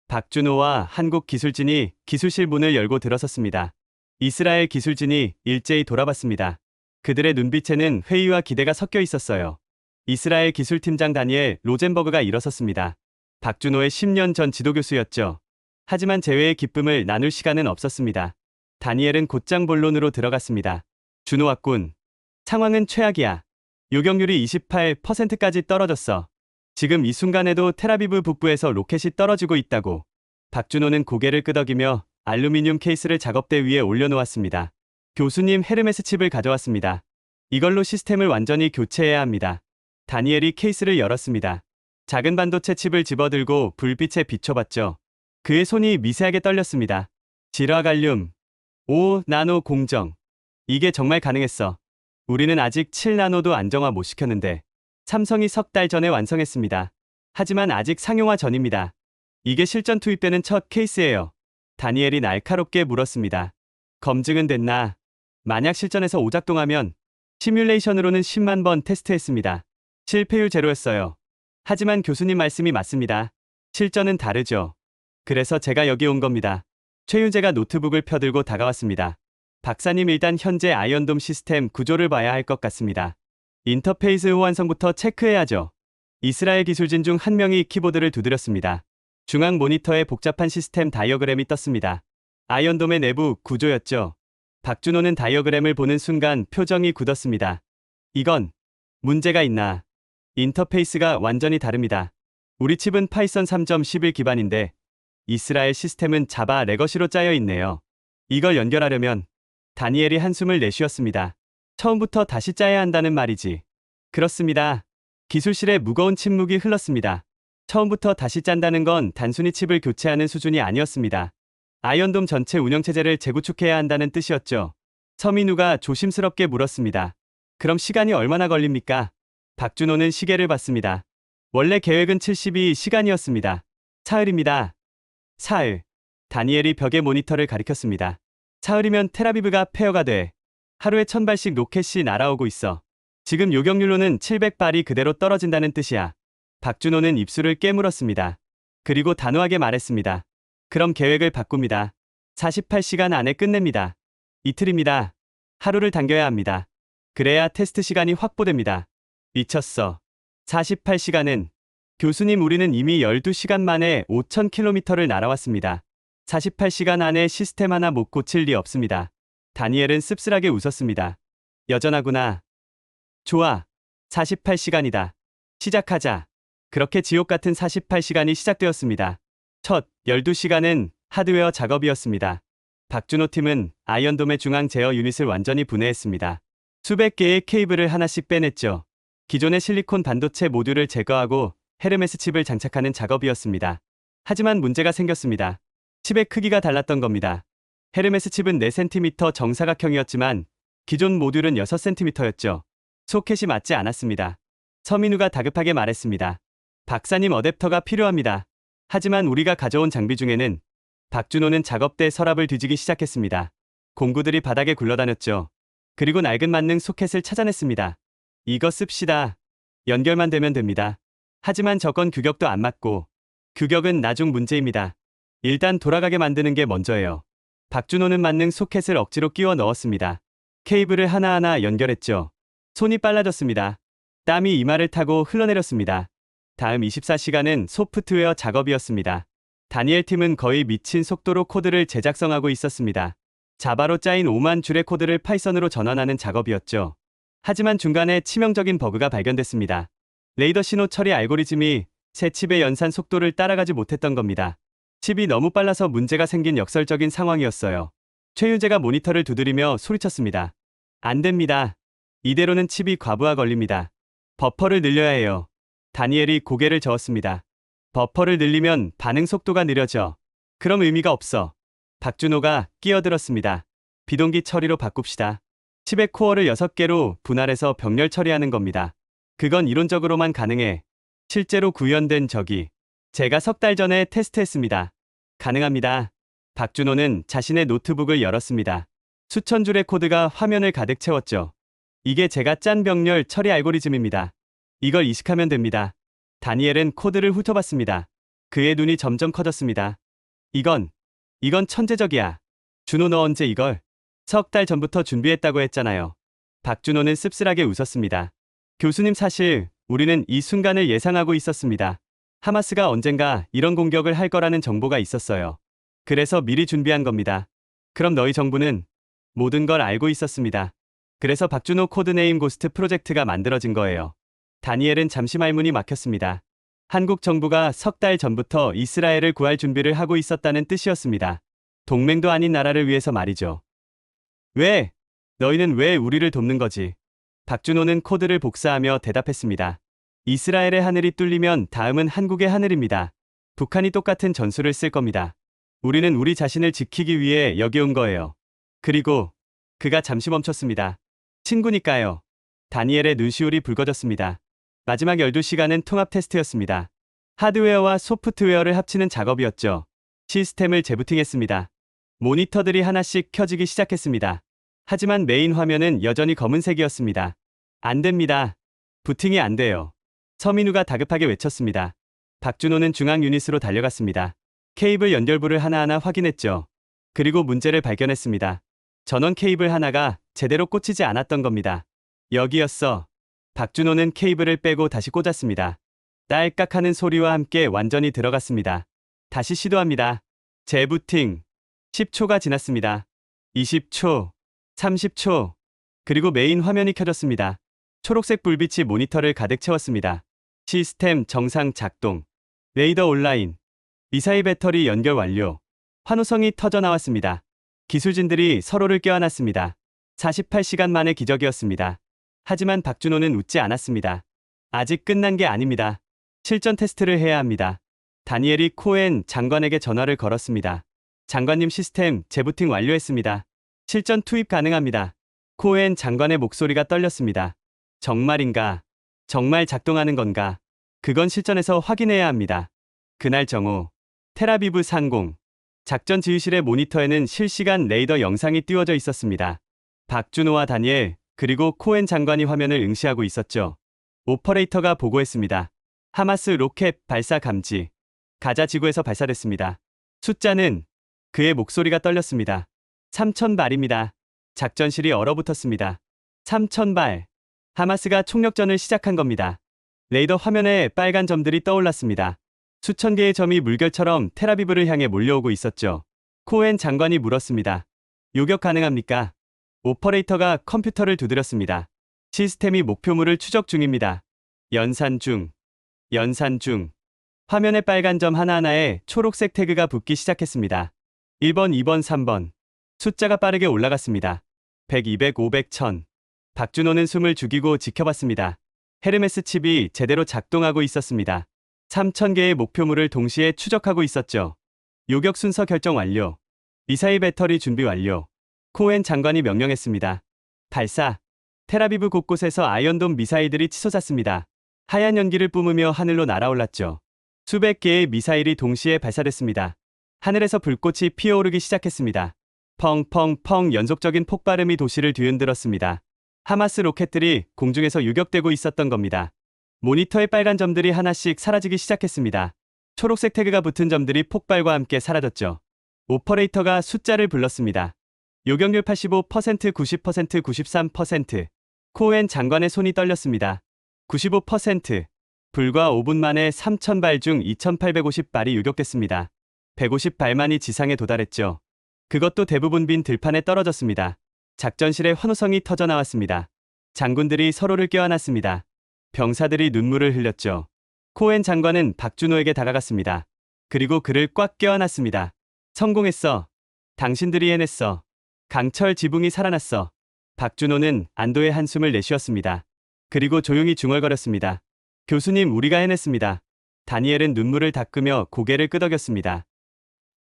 [SPEAKER 3] 박준호와 한국 기술진이 기술실 문을 열고 들어섰습니다. 이스라엘 기술진이 일제히 돌아봤습니다. 그들의 눈빛에는 회의와 기대가 섞여 있었어요. 이스라엘 기술팀장 다니엘 로젠버그가 일어섰습니다. 박준호의 10년 전 지도교수였죠. 하지만 재회의 기쁨을 나눌 시간은 없었습니다. 다니엘은 곧장 본론으로 들어갔습니다. 준호 왔군. 상황은 최악이야. 요격률이 28%까지 떨어졌어. 지금 이 순간에도 텔아비브 북부에서 로켓이 떨어지고 있다고. 박준호는 고개를 끄덕이며 알루미늄 케이스를 작업대 위에 올려놓았습니다. 교수님 헤르메스 칩을 가져왔습니다. 이걸로 시스템을 완전히 교체해야 합니다. 다니엘이 케이스를 열었습니다. 작은 반도체 칩을 집어들고 불빛에 비춰봤죠. 그의 손이 미세하게 떨렸습니다. 질화갈륨 5나노 공정. 이게 정말 가능했어. 우리는 아직 7나노도 안정화 못 시켰는데 삼성이 석 달 전에 완성했습니다. 하지만 아직 상용화 전입니다. 이게 실전 투입되는 첫 케이스예요. 다니엘이 날카롭게 물었습니다. 검증은 됐나? 만약 실전에서 오작동하면 시뮬레이션으로는 10만 번 테스트했습니다. 실패율 제로였어요. 하지만 교수님 말씀이 맞습니다. 실전은 다르죠. 그래서 제가 여기 온 겁니다. 최윤재가 노트북을 펴들고 다가왔습니다. 박사님 일단 현재 아이언돔 시스템 구조를 봐야 할 것 같습니다. 인터페이스 호환성부터 체크해야죠. 이스라엘 기술진 중 한 명이 키보드를 두드렸습니다. 중앙 모니터에 복잡한 시스템 다이어그램이 떴습니다. 아이언돔의 내부 구조였죠. 박준호는 다이어그램을 보는 순간 표정이 굳었습니다. 이건 문제가 있나? 인터페이스가 완전히 다릅니다. 우리 칩은 파이썬 3.11 기반인데 이스라엘 시스템은 자바 레거시로 짜여 있네요. 이걸 연결하려면 다니엘이 한숨을 내쉬었습니다. 처음부터 다시 짜야 한다는 말이지. 그렇습니다. 기술실에 무거운 침묵이 흘렀습니다. 처음부터 다시 짠다는 건 단순히 칩을 교체하는 수준이 아니었습니다. 아이언돔 전체 운영체제를 재구축해야 한다는 뜻이었죠. 서민우가 조심스럽게 물었습니다. 그럼 시간이 얼마나 걸립니까? 박준호는 시계를 봤습니다. 원래 계획은 72시간이었습니다. 사흘입니다. 사흘. 다니엘이 벽에 모니터를 가리켰습니다. 사흘이면 텔아비브가 폐허가 돼. 하루에 1000발씩 로켓이 날아오고 있어. 지금 요격률로는 700발이 그대로 떨어진다는 뜻이야. 박준호는 입술을 깨물었습니다. 그리고 단호하게 말했습니다. 그럼 계획을 바꿉니다. 48시간 안에 끝냅니다. 이틀입니다. 하루를 당겨야 합니다. 그래야 테스트 시간이 확보됩니다. 미쳤어. 48시간은 교수님 우리는 이미 12시간 만에 5000km를 날아왔습니다. 48시간 안에 시스템 하나 못 고칠 리 없습니다. 다니엘은 씁쓸하게 웃었습니다. 여전하구나. 좋아. 48시간이다. 시작하자. 그렇게 지옥 같은 48시간이 시작되었습니다. 첫 12시간은 하드웨어 작업이었습니다. 박준호 팀은 아이언돔의 중앙 제어 유닛을 완전히 분해했습니다. 수백 개의 케이블을 하나씩 빼냈죠. 기존의 실리콘 반도체 모듈을 제거하고 헤르메스 칩을 장착하는 작업이었습니다. 하지만 문제가 생겼습니다. 칩의 크기가 달랐던 겁니다. 헤르메스 칩은 4cm 정사각형이었지만 기존 모듈은 6cm였죠. 소켓이 맞지 않았습니다. 서민우가 다급하게 말했습니다. 박사님 어댑터가 필요합니다. 하지만 우리가 가져온 장비 중에는 박준호는 작업대 서랍을 뒤지기 시작했습니다. 공구들이 바닥에 굴러다녔죠. 그리고 낡은 만능 소켓을 찾아냈습니다. 이거 씁시다. 연결만 되면 됩니다. 하지만 저건 규격도 안 맞고 규격은 나중 문제입니다. 일단 돌아가게 만드는 게 먼저예요. 박준호는 만능 소켓을 억지로 끼워 넣었습니다. 케이블을 하나하나 연결했죠. 손이 빨라졌습니다. 땀이 이마를 타고 흘러내렸습니다. 다음 24시간은 소프트웨어 작업이었습니다. 다니엘 팀은 거의 미친 속도로 코드를 제작성하고 있었습니다. 자바로 짜인 5만 줄의 코드를 파이썬으로 전환하는 작업이었죠. 하지만 중간에 치명적인 버그가 발견됐습니다. 레이더 신호 처리 알고리즘이 새 칩의 연산 속도를 따라가지 못했던 겁니다. 칩이 너무 빨라서 문제가 생긴 역설적인 상황이었어요. 최윤재가 모니터를 두드리며 소리쳤습니다. 안 됩니다. 이대로는 칩이 과부하 걸립니다. 버퍼를 늘려야 해요. 다니엘이 고개를 저었습니다. 버퍼를 늘리면 반응 속도가 느려져. 그럼 의미가 없어. 박준호가 끼어들었습니다. 비동기 처리로 바꿉시다. 칩의 코어를 6개로 분할해서 병렬 처리하는 겁니다. 그건 이론적으로만 가능해. 실제로 구현된 적이 제가 석 달 전에 테스트했습니다. 가능합니다. 박준호는 자신의 노트북을 열었습니다. 수천 줄의 코드가 화면을 가득 채웠죠. 이게 제가 짠 병렬 처리 알고리즘입니다. 이걸 이식하면 됩니다. 다니엘은 코드를 훑어봤습니다. 그의 눈이 점점 커졌습니다. 이건 천재적이야. 준호 너 언제 이걸? 석 달 전부터 준비했다고 했잖아요. 박준호는 씁쓸하게 웃었습니다. 교수님 사실 우리는 이 순간을 예상하고 있었습니다. 하마스가 언젠가 이런 공격을 할 거라는 정보가 있었어요. 그래서 미리 준비한 겁니다. 그럼 너희 정부는 모든 걸 알고 있었습니다. 그래서 박준호 코드네임 고스트 프로젝트가 만들어진 거예요. 다니엘은 잠시 말문이 막혔습니다. 한국 정부가 석 달 전부터 이스라엘을 구할 준비를 하고 있었다는 뜻이었습니다. 동맹도 아닌 나라를 위해서 말이죠. 왜? 너희는 왜 우리를 돕는 거지? 박준호는 코드를 복사하며 대답했습니다. 이스라엘의 하늘이 뚫리면 다음은 한국의 하늘입니다. 북한이 똑같은 전술을 쓸 겁니다. 우리는 우리 자신을 지키기 위해 여기 온 거예요. 그리고 그가 잠시 멈췄습니다. 친구니까요. 다니엘의 눈시울이 붉어졌습니다. 마지막 12시간은 통합 테스트였습니다. 하드웨어와 소프트웨어를 합치는 작업이었죠. 시스템을 재부팅했습니다. 모니터들이 하나씩 켜지기 시작했습니다. 하지만 메인 화면은 여전히 검은색이었습니다. 안 됩니다. 부팅이 안 돼요. 서민우가 다급하게 외쳤습니다. 박준호는 중앙 유닛으로 달려갔습니다. 케이블 연결부를 하나하나 확인했죠. 그리고 문제를 발견했습니다. 전원 케이블 하나가 제대로 꽂히지 않았던 겁니다. 여기였어. 박준호는 케이블을 빼고 다시 꽂았습니다. 딸깍하는 소리와 함께 완전히 들어갔습니다. 다시 시도합니다. 재부팅. 10초가 지났습니다. 20초. 30초. 그리고 메인 화면이 켜졌습니다. 초록색 불빛이 모니터를 가득 채웠습니다. 시스템 정상 작동. 레이더 온라인. 미사일 배터리 연결 완료. 환호성이 터져 나왔습니다. 기술진들이 서로를 껴안았습니다. 48시간 만의 기적이었습니다. 하지만 박준호는 웃지 않았습니다. 아직 끝난 게 아닙니다. 실전 테스트를 해야 합니다. 다니엘이 코엔 장관에게 전화를 걸었습니다. 장관님, 시스템 재부팅 완료했습니다. 실전 투입 가능합니다. 코엔 장관의 목소리가 떨렸습니다. 정말인가? 정말 작동하는 건가? 그건 실전에서 확인해야 합니다. 그날 정오, 텔아비브 상공. 작전 지휘실의 모니터에는 실시간 레이더 영상이 띄워져 있었습니다. 박준호와 다니엘, 그리고 코엔 장관이 화면을 응시하고 있었죠. 오퍼레이터가 보고했습니다. 하마스 로켓 발사 감지. 가자 지구에서 발사됐습니다. 숫자는, 그의 목소리가 떨렸습니다. 3,000발입니다. 작전실이 얼어붙었습니다. 3,000발. 하마스가 총력전을 시작한 겁니다. 레이더 화면에 빨간 점들이 떠올랐습니다. 수천 개의 점이 물결처럼 텔아비브를 향해 몰려오고 있었죠. 코엔 장관이 물었습니다. 요격 가능합니까? 오퍼레이터가 컴퓨터를 두드렸습니다. 시스템이 목표물을 추적 중입니다. 연산 중. 연산 중. 화면의 빨간 점 하나하나에 초록색 태그가 붙기 시작했습니다. 1번, 2번, 3번. 숫자가 빠르게 올라갔습니다. 100, 200, 500, 1000. 박준호는 숨을 죽이고 지켜봤습니다. 헤르메스 칩이 제대로 작동하고 있었습니다. 3,000개의 목표물을 동시에 추적하고 있었죠. 요격 순서 결정 완료. 미사일 배터리 준비 완료. 코엔 장관이 명령했습니다. 발사. 텔아비브 곳곳에서 아이언돔 미사일들이 치솟았습니다. 하얀 연기를 뿜으며 하늘로 날아올랐죠. 수백 개의 미사일이 동시에 발사됐습니다. 하늘에서 불꽃이 피어오르기 시작했습니다. 펑펑펑 연속적인 폭발음이 도시를 뒤흔들었습니다. 하마스 로켓들이 공중에서 유격되고 있었던 겁니다. 모니터의 빨간 점들이 하나씩 사라지기 시작했습니다. 초록색 태그가 붙은 점들이 폭발과 함께 사라졌죠. 오퍼레이터가 숫자를 불렀습니다. 요격률 85%, 90%, 93%. 코엔 장관의 손이 떨렸습니다. 95%. 불과 5분 만에 3,000발 중 2,850발이 요격됐습니다. 150발만이 지상에 도달했죠. 그것도 대부분 빈 들판에 떨어졌습니다. 작전실에 환호성이 터져나왔습니다. 장군들이 서로를 껴안았습니다. 병사들이 눈물을 흘렸죠. 코엔 장관은 박준호에게 다가갔습니다. 그리고 그를 꽉 껴안았습니다. 성공했어. 당신들이 해냈어. 강철 지붕이 살아났어. 박준호는 안도의 한숨을 내쉬었습니다. 그리고 조용히 중얼거렸습니다. 교수님, 우리가 해냈습니다. 다니엘은 눈물을 닦으며 고개를 끄덕였습니다.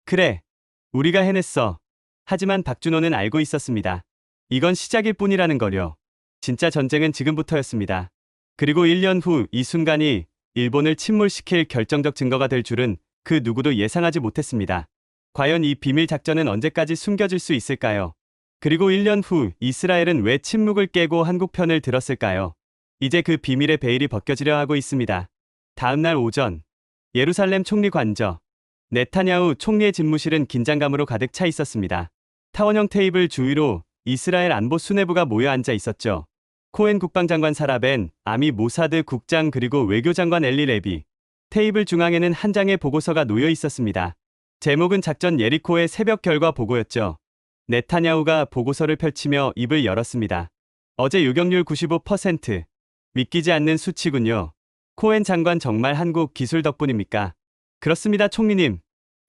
[SPEAKER 3] 그래, 우리가 해냈어. 하지만 박준호는 알고 있었습니다. 이건 시작일 뿐이라는 거요. 진짜 전쟁은 지금부터였습니다. 그리고 1년 후 이 순간이 일본을 침몰시킬 결정적 증거가 될 줄은 그 누구도 예상하지 못했습니다. 과연 이 비밀 작전은 언제까지 숨겨질 수 있을까요? 그리고 1년 후 이스라엘은 왜 침묵을 깨고 한국 편을 들었을까요? 이제 그 비밀의 베일이 벗겨지려 하고 있습니다. 다음 날 오전, 예루살렘 총리 관저. 네타냐후 총리의 집무실은 긴장감으로 가득 차 있었습니다. 타원형 테이블 주위로 이스라엘 안보 수뇌부가 모여 앉아 있었죠. 코엔 국방장관 사라 벤 아미 모사드 국장, 그리고 외교장관 엘리 레비. 테이블 중앙에는 한 장의 보고서가 놓여 있었습니다. 제목은 작전 예리코의 새벽 결과 보고였죠. 네타냐후가 보고서를 펼치며 입을 열었습니다. 어제 요격률 95%. 믿기지 않는 수치군요. 코엔 장관, 정말 한국 기술 덕분입니까? 그렇습니다, 총리님.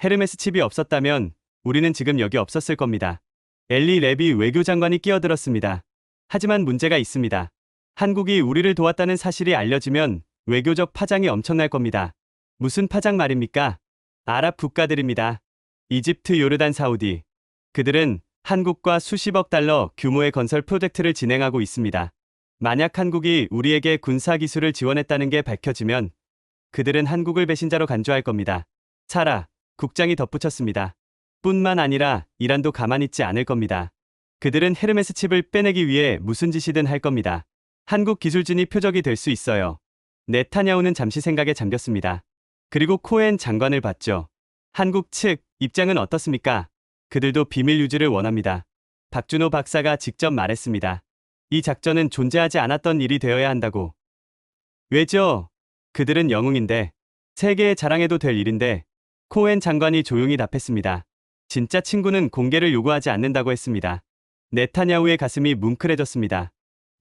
[SPEAKER 3] 헤르메스 칩이 없었다면 우리는 지금 여기 없었을 겁니다. 엘리 레비 외교장관이 끼어들었습니다. 하지만 문제가 있습니다. 한국이 우리를 도왔다는 사실이 알려지면 외교적 파장이 엄청날 겁니다. 무슨 파장 말입니까? 아랍 국가들입니다. 이집트, 요르단, 사우디. 그들은 한국과 수십억 달러 규모의 건설 프로젝트를 진행하고 있습니다. 만약 한국이 우리에게 군사기술을 지원했다는 게 밝혀지면 그들은 한국을 배신자로 간주할 겁니다. 사라 국장이 덧붙였습니다. 뿐만 아니라 이란도 가만히 있지 않을 겁니다. 그들은 헤르메스 칩을 빼내기 위해 무슨 짓이든 할 겁니다. 한국 기술진이 표적이 될 수 있어요. 네타냐후는 잠시 생각에 잠겼습니다. 그리고 코엔 장관을 봤죠. 한국 측 입장은 어떻습니까? 그들도 비밀 유지를 원합니다. 박준호 박사가 직접 말했습니다. 이 작전은 존재하지 않았던 일이 되어야 한다고. 왜죠? 그들은 영웅인데, 세계에 자랑해도 될 일인데. 코엔 장관이 조용히 답했습니다. 진짜 친구는 공개를 요구하지 않는다고 했습니다. 네타냐후의 가슴이 뭉클해졌습니다.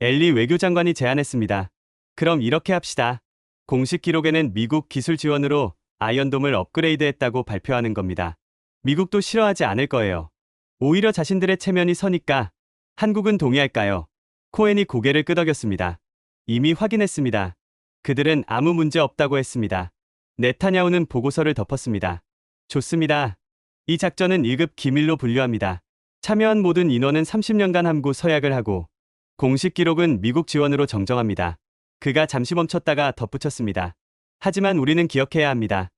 [SPEAKER 3] 엘리 외교장관이 제안했습니다. 그럼 이렇게 합시다. 공식 기록에는 미국 기술 지원으로 아이언돔을 업그레이드했다고 발표하는 겁니다. 미국도 싫어하지 않을 거예요. 오히려 자신들의 체면이 서니까 한국은 동의할까요? 코엔이 고개를 끄덕였습니다. 이미 확인했습니다. 그들은 아무 문제 없다고 했습니다. 네타냐후는 보고서를 덮었습니다. 좋습니다. 이 작전은 1급 기밀로 분류합니다. 참여한 모든 인원은 30년간 함구 서약을 하고 공식 기록은 미국 지원으로 정정합니다. 그가 잠시 멈췄다가 덧붙였습니다. 하지만 우리는 기억해야 합니다.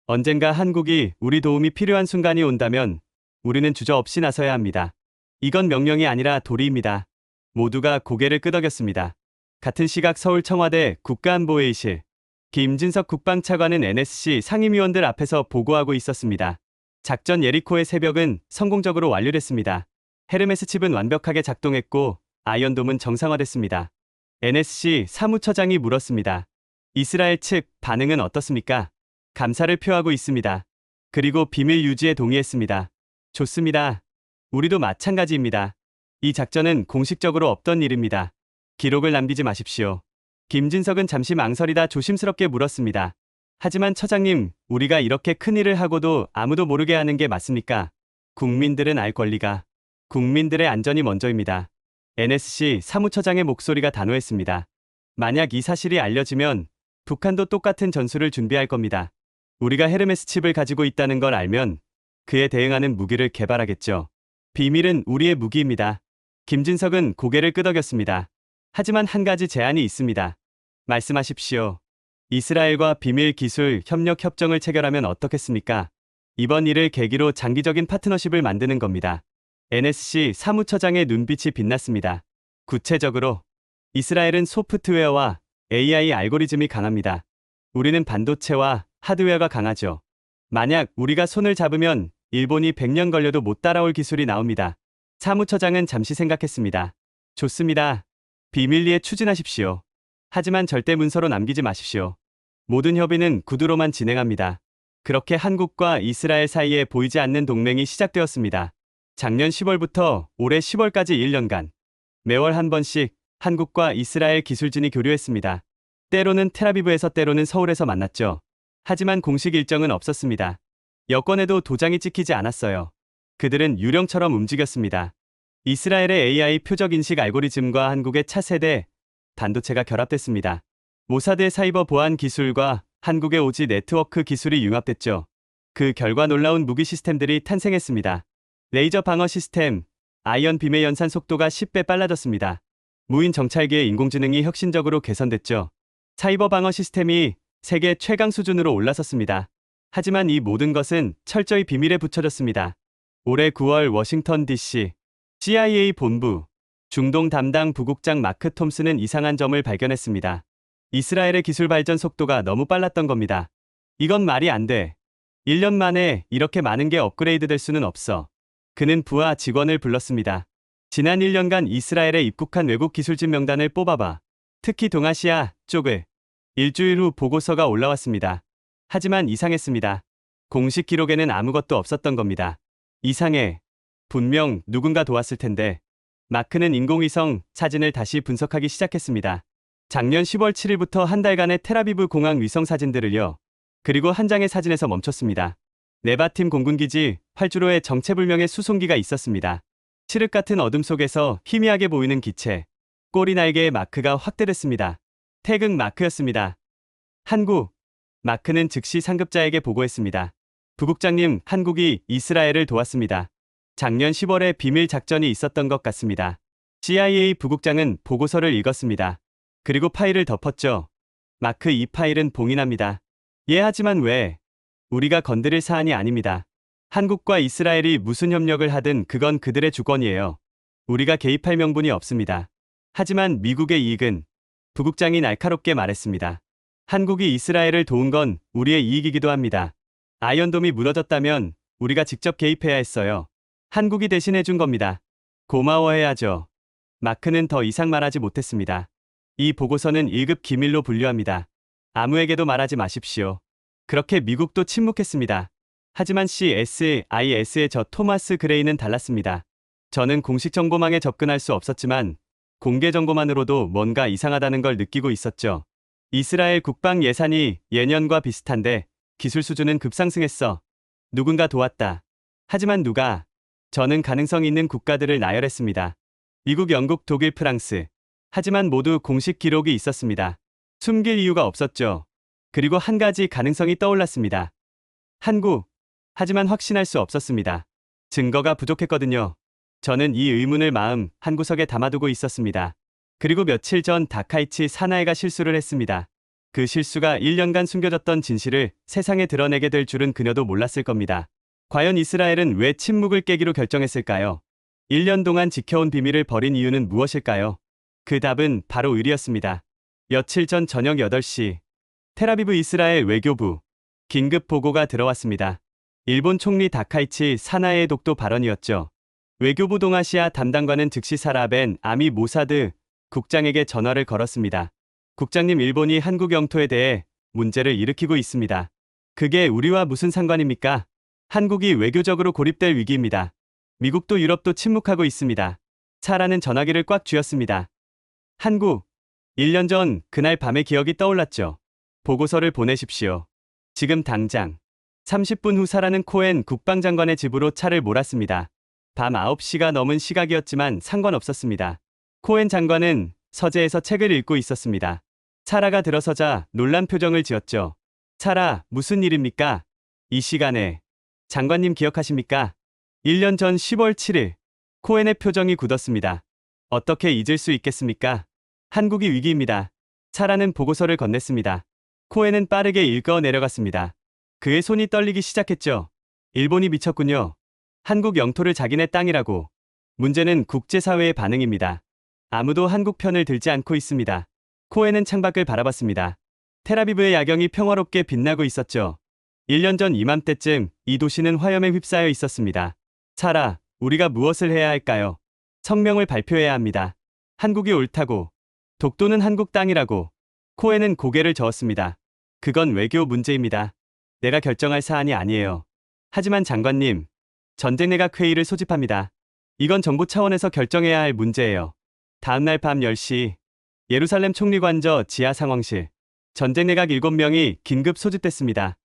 [SPEAKER 3] 언젠가 한국이 우리 도움이 필요한 순간이 온다면 우리는 주저없이 나서야 합니다. 이건 명령이 아니라 도리입니다. 모두가 고개를 끄덕였습니다. 같은 시각 서울 청와대 국가안보회의실. 김진석 국방차관은 NSC 상임위원들 앞에서 보고하고 있었습니다. 작전 예리코의 새벽은 성공적으로 완료됐습니다. 헤르메스 칩은 완벽하게 작동했고 아이언돔은 정상화됐습니다. NSC 사무처장이 물었습니다. 이스라엘 측 반응은 어떻습니까? 감사를 표하고 있습니다. 그리고 비밀 유지에 동의했습니다. 좋습니다. 우리도 마찬가지입니다. 이 작전은 공식적으로 없던 일입니다. 기록을 남기지 마십시오. 김진석은 잠시 망설이다 조심스럽게 물었습니다. 하지만 처장님, 우리가 이렇게 큰일을 하고도 아무도 모르게 하는 게 맞습니까? 국민들은 알 권리가. 국민들의 안전이 먼저입니다. NSC 사무처장의 목소리가 단호했습니다. 만약 이 사실이 알려지면 북한도 똑같은 전술을 준비할 겁니다. 우리가 헤르메스 칩을 가지고 있다는 걸 알면 그에 대응하는 무기를 개발하겠죠. 비밀은 우리의 무기입니다. 김진석은 고개를 끄덕였습니다. 하지만 한 가지 제안이 있습니다. 말씀하십시오. 이스라엘과 비밀 기술 협력 협정을 체결하면 어떻겠습니까? 이번 일을 계기로 장기적인 파트너십을 만드는 겁니다. NSC 사무처장의 눈빛이 빛났습니다. 구체적으로 이스라엘은 소프트웨어와 AI 알고리즘이 강합니다. 우리는 반도체와 하드웨어가 강하죠. 만약 우리가 손을 잡으면 일본이 100년 걸려도 못 따라올 기술이 나옵니다. 사무처장은 잠시 생각했습니다. 좋습니다. 비밀리에 추진하십시오. 하지만 절대 문서로 남기지 마십시오. 모든 협의는 구두로만 진행합니다. 그렇게 한국과 이스라엘 사이에 보이지 않는 동맹이 시작되었습니다. 작년 10월부터 올해 10월까지 1년간 매월 한 번씩 한국과 이스라엘 기술진이 교류했습니다. 때로는 텔아비브에서 때로는 서울에서 만났죠. 하지만 공식 일정은 없었습니다. 여권에도 도장이 찍히지 않았어요. 그들은 유령처럼 움직였습니다. 이스라엘의 AI 표적 인식 알고리즘과 한국의 차세대 반도체가 결합됐습니다. 모사드의 사이버 보안 기술과 한국의 오지 네트워크 기술이 융합됐죠. 그 결과 놀라운 무기 시스템들이 탄생했습니다. 레이저 방어 시스템, 아이언 빔의 연산 속도가 10배 빨라졌습니다. 무인 정찰기의 인공지능이 혁신적으로 개선됐죠. 사이버 방어 시스템이 세계 최강 수준으로 올라섰습니다. 하지만 이 모든 것은 철저히 비밀에 붙여졌습니다. 올해 9월 워싱턴 DC CIA 본부 중동 담당 부국장 마크 톰슨은 이상한 점을 발견했습니다. 이스라엘의 기술 발전 속도가 너무 빨랐던 겁니다. 이건 말이 안 돼. 1년 만에 이렇게 많은 게 업그레이드 될 수는 없어. 그는 부하 직원을 불렀습니다. 지난 1년간 이스라엘에 입국한 외국 기술진 명단을 뽑아봐. 특히 동아시아 쪽을. 일주일 후 보고서가 올라왔습니다. 하지만 이상했습니다. 공식 기록에는 아무것도 없었던 겁니다. 이상해. 분명 누군가 도왔을 텐데. 마크는 인공위성 사진을 다시 분석하기 시작했습니다. 작년 10월 7일부터 한 달간의 텔아비브 공항 위성 사진들을요. 그리고 한 장의 사진에서 멈췄습니다. 네바팀 공군기지 활주로에 정체불명의 수송기가 있었습니다. 칠흑 같은 어둠 속에서 희미하게 보이는 기체. 꼬리 날개의 마크가 확대됐습니다. 태극 마크였습니다. 한국. 마크는 즉시 상급자에게 보고했습니다. 부국장님, 한국이 이스라엘을 도왔습니다. 작년 10월에 비밀 작전이 있었던 것 같습니다. CIA 부국장은 보고서를 읽었습니다. 그리고 파일을 덮었죠. 마크, 이 파일은 봉인합니다. 예, 하지만 왜? 우리가 건드릴 사안이 아닙니다. 한국과 이스라엘이 무슨 협력을 하든 그건 그들의 주권이에요. 우리가 개입할 명분이 없습니다. 하지만 미국의 이익은? 부국장이 날카롭게 말했습니다. 한국이 이스라엘을 도운 건 우리의 이익이기도 합니다. 아이언돔이 무너졌다면 우리가 직접 개입해야 했어요. 한국이 대신해준 겁니다. 고마워해야죠. 마크는 더 이상 말하지 못했습니다. 이 보고서는 1급 기밀로 분류합니다. 아무에게도 말하지 마십시오. 그렇게 미국도 침묵했습니다. 하지만 CSIS의 저 토마스 그레이는 달랐습니다. 저는 공식 정보망에 접근할 수 없었지만 공개 정보만으로도 뭔가 이상하다는 걸 느끼고 있었죠. 이스라엘 국방 예산이 예년과 비슷한데 기술 수준은 급상승했어. 누군가 도왔다. 하지만 누가? 저는 가능성 있는 국가들을 나열했습니다. 미국, 영국, 독일, 프랑스. 하지만 모두 공식 기록이 있었습니다. 숨길 이유가 없었죠. 그리고 한 가지 가능성이 떠올랐습니다. 한국. 하지만 확신할 수 없었습니다. 증거가 부족했거든요. 저는 이 의문을 마음 한구석에 담아두고 있었습니다. 그리고 며칠 전 다카이치 사나이가 실수를 했습니다. 그 실수가 1년간 숨겨졌던 진실을 세상에 드러내게 될 줄은 그녀도 몰랐을 겁니다. 과연 이스라엘은 왜 침묵을 깨기로 결정했을까요? 1년 동안 지켜온 비밀을 버린 이유는 무엇일까요? 그 답은 바로 의리였습니다. 며칠 전 저녁 8시, 텔아비브 이스라엘 외교부 긴급 보고가 들어왔습니다. 일본 총리 다카이치 사나이의 독도 발언이었죠. 외교부 동아시아 담당관은 즉시 사라 벤 아미 모사드 국장에게 전화를 걸었습니다. 국장님, 일본이 한국 영토에 대해 문제를 일으키고 있습니다. 그게 우리와 무슨 상관입니까? 한국이 외교적으로 고립될 위기입니다. 미국도 유럽도 침묵하고 있습니다. 사라는 전화기를 꽉 쥐었습니다. 한국. 1년 전 그날 밤의 기억이 떠올랐죠. 보고서를 보내십시오. 지금 당장. 30분 후 사라는 코엔 국방장관의 집으로 차를 몰았습니다. 밤 9시가 넘은 시각이었지만 상관없었습니다. 코엔 장관은 서재에서 책을 읽고 있었습니다. 사라가 들어서자 놀란 표정을 지었죠. 사라, 무슨 일입니까? 이 시간에. 장관님 기억하십니까? 1년 전 10월 7일. 코엔의 표정이 굳었습니다. 어떻게 잊을 수 있겠습니까? 한국이 위기입니다. 사라는 보고서를 건넸습니다. 코엔은 빠르게 읽어 내려갔습니다. 그의 손이 떨리기 시작했죠. 일본이 미쳤군요. 한국 영토를 자기네 땅이라고. 문제는 국제사회의 반응입니다. 아무도 한국 편을 들지 않고 있습니다. 코엔은 창밖을 바라봤습니다. 텔아비브의 야경이 평화롭게 빛나고 있었죠. 1년 전 이맘때쯤 이 도시는 화염에 휩싸여 있었습니다. 사라, 우리가 무엇을 해야 할까요? 성명을 발표해야 합니다. 한국이 옳다고. 독도는 한국 땅이라고. 코엔은 고개를 저었습니다. 그건 외교 문제입니다. 내가 결정할 사안이 아니에요. 하지만 장관님, 전쟁내각 회의를 소집합니다. 이건 정부 차원에서 결정해야 할 문제예요. 다음날 밤 10시, 예루살렘 총리관저 지하 상황실. 전쟁내각 7명이 긴급 소집됐습니다.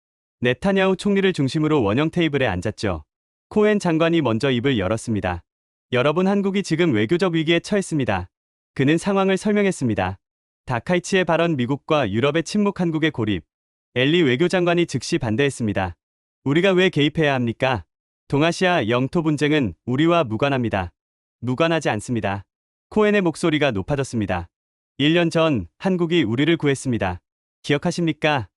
[SPEAKER 3] 네타냐후 총리를 중심으로 원형 테이블에 앉았죠. 코엔 장관이 먼저 입을 열었습니다. 여러분, 한국이 지금 외교적 위기에 처했습니다. 그는 상황을 설명했습니다. 다카이치의 발언, 미국과 유럽의 침묵, 한국의 고립. 엘리 외교장관이 즉시 반대했습니다. 우리가 왜 개입해야 합니까? 동아시아 영토 분쟁은 우리와 무관합니다. 무관하지 않습니다. 코엔의 목소리가 높아졌습니다. 1년 전 한국이 우리를 구했습니다. 기억하십니까?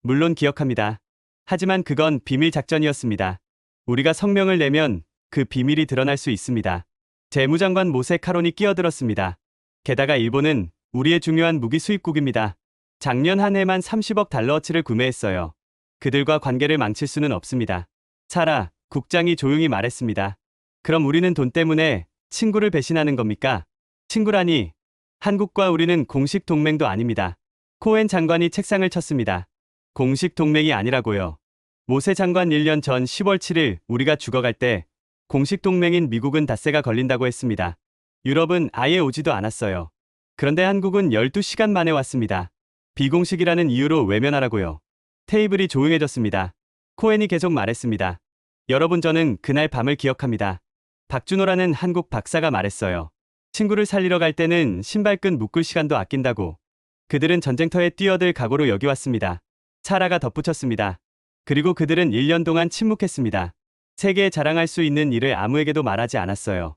[SPEAKER 3] 물론 기억합니다. 하지만 그건 비밀 작전이었습니다. 우리가 성명을 내면 그 비밀이 드러날 수 있습니다. 재무장관 모세 카론이 끼어들었습니다. 게다가 일본은 우리의 중요한 무기 수입국입니다. 작년 한 해만 30억 달러어치를 구매했어요. 그들과 관계를 망칠 수는 없습니다. 사라, 국장이 조용히 말했습니다. 그럼 우리는 돈 때문에 친구를 배신하는 겁니까? 친구라니. 한국과 우리는 공식 동맹도 아닙니다. 코엔 장관이 책상을 쳤습니다. 공식 동맹이 아니라고요. 모세 장관, 1년 전 10월 7일 우리가 죽어갈 때 공식 동맹인 미국은 닷새가 걸린다고 했습니다. 유럽은 아예 오지도 않았어요. 그런데 한국은 12시간 만에 왔습니다. 비공식이라는 이유로 외면하라고요. 테이블이 조용해졌습니다. 코엔이 계속 말했습니다. 여러분, 저는 그날 밤을 기억합니다. 박준호라는 한국 박사가 말했어요. 친구를 살리러 갈 때는 신발끈 묶을 시간도 아낀다고. 그들은 전쟁터에 뛰어들 각오로 여기 왔습니다. 사라가 덧붙였습니다. 그리고 그들은 1년 동안 침묵했습니다. 세계에 자랑할 수 있는 일을 아무에게도 말하지 않았어요.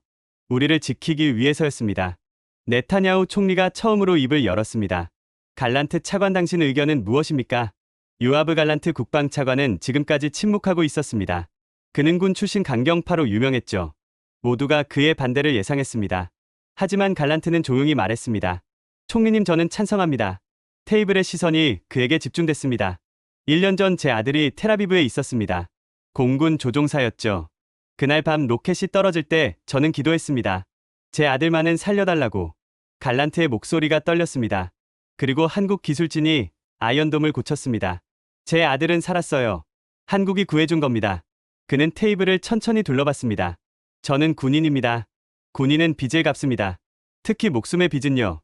[SPEAKER 3] 우리를 지키기 위해서였습니다. 네타냐후 총리가 처음으로 입을 열었습니다. 갈란트 차관, 당신 의견은 무엇입니까? 요아브 갈란트 국방차관은 지금까지 침묵하고 있었습니다. 그는 군 출신 강경파로 유명했죠. 모두가 그의 반대를 예상했습니다. 하지만 갈란트는 조용히 말했습니다. 총리님, 저는 찬성합니다. 테이블의 시선이 그에게 집중됐습니다. 1년 전 제 아들이 텔아비브에 있었습니다. 공군 조종사였죠. 그날 밤 로켓이 떨어질 때 저는 기도했습니다. 제 아들만은 살려달라고. 갈란트의 목소리가 떨렸습니다. 그리고 한국 기술진이 아이언돔을 고쳤습니다. 제 아들은 살았어요. 한국이 구해준 겁니다. 그는 테이블을 천천히 둘러봤습니다. 저는 군인입니다. 군인은 빚을 갚습니다. 특히 목숨의 빚은요.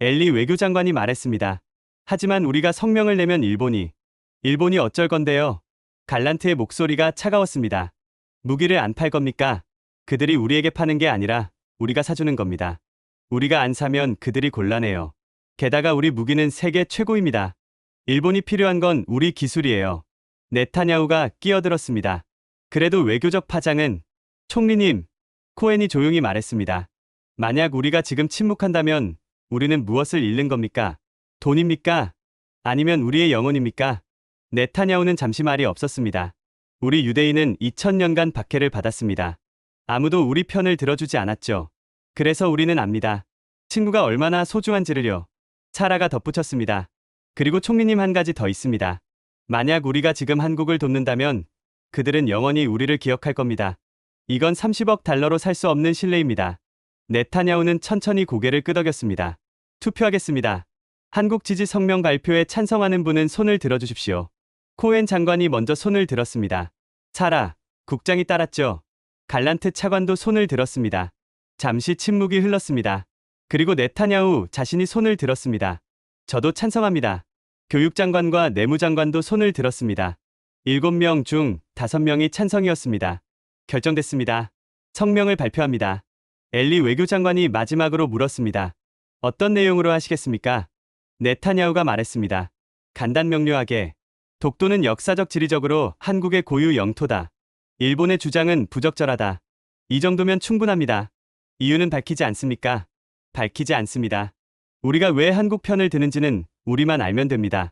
[SPEAKER 3] 엘리 외교장관이 말했습니다. 하지만 우리가 성명을 내면 일본이 어쩔 건데요? 갈란트의 목소리가 차가웠습니다. 무기를 안 팔 겁니까? 그들이 우리에게 파는 게 아니라 우리가 사주는 겁니다. 우리가 안 사면 그들이 곤란해요. 게다가 우리 무기는 세계 최고입니다. 일본이 필요한 건 우리 기술이에요. 네타냐후가 끼어들었습니다. 그래도 외교적 파장은 총리님, 코엔이 조용히 말했습니다. 만약 우리가 지금 침묵한다면 우리는 무엇을 잃는 겁니까? 돈입니까? 아니면 우리의 영혼입니까? 네타냐후는 잠시 말이 없었습니다. 우리 유대인은 2000년간 박해를 받았습니다. 아무도 우리 편을 들어주지 않았죠. 그래서 우리는 압니다. 친구가 얼마나 소중한지를요. 사라가 덧붙였습니다. 그리고 총리님 한 가지 더 있습니다. 만약 우리가 지금 한국을 돕는다면 그들은 영원히 우리를 기억할 겁니다. 이건 30억 달러로 살 수 없는 신뢰입니다. 네타냐후는 천천히 고개를 끄덕였습니다. 투표하겠습니다. 한국 지지 성명 발표에 찬성하는 분은 손을 들어주십시오. 코엔 장관이 먼저 손을 들었습니다. 사라 국장이 따랐죠. 갈란트 차관도 손을 들었습니다. 잠시 침묵이 흘렀습니다. 그리고 네타냐후 자신이 손을 들었습니다. 저도 찬성합니다. 교육장관과 내무장관도 손을 들었습니다. 7명 중 5명이 찬성이었습니다. 결정됐습니다. 성명을 발표합니다. 엘리 외교장관이 마지막으로 물었습니다. 어떤 내용으로 하시겠습니까? 네타냐후가 말했습니다. 간단 명료하게. 독도는 역사적 지리적으로 한국의 고유 영토다. 일본의 주장은 부적절하다. 이 정도면 충분합니다. 이유는 밝히지 않습니까? 밝히지 않습니다. 우리가 왜 한국 편을 드는지는 우리만 알면 됩니다.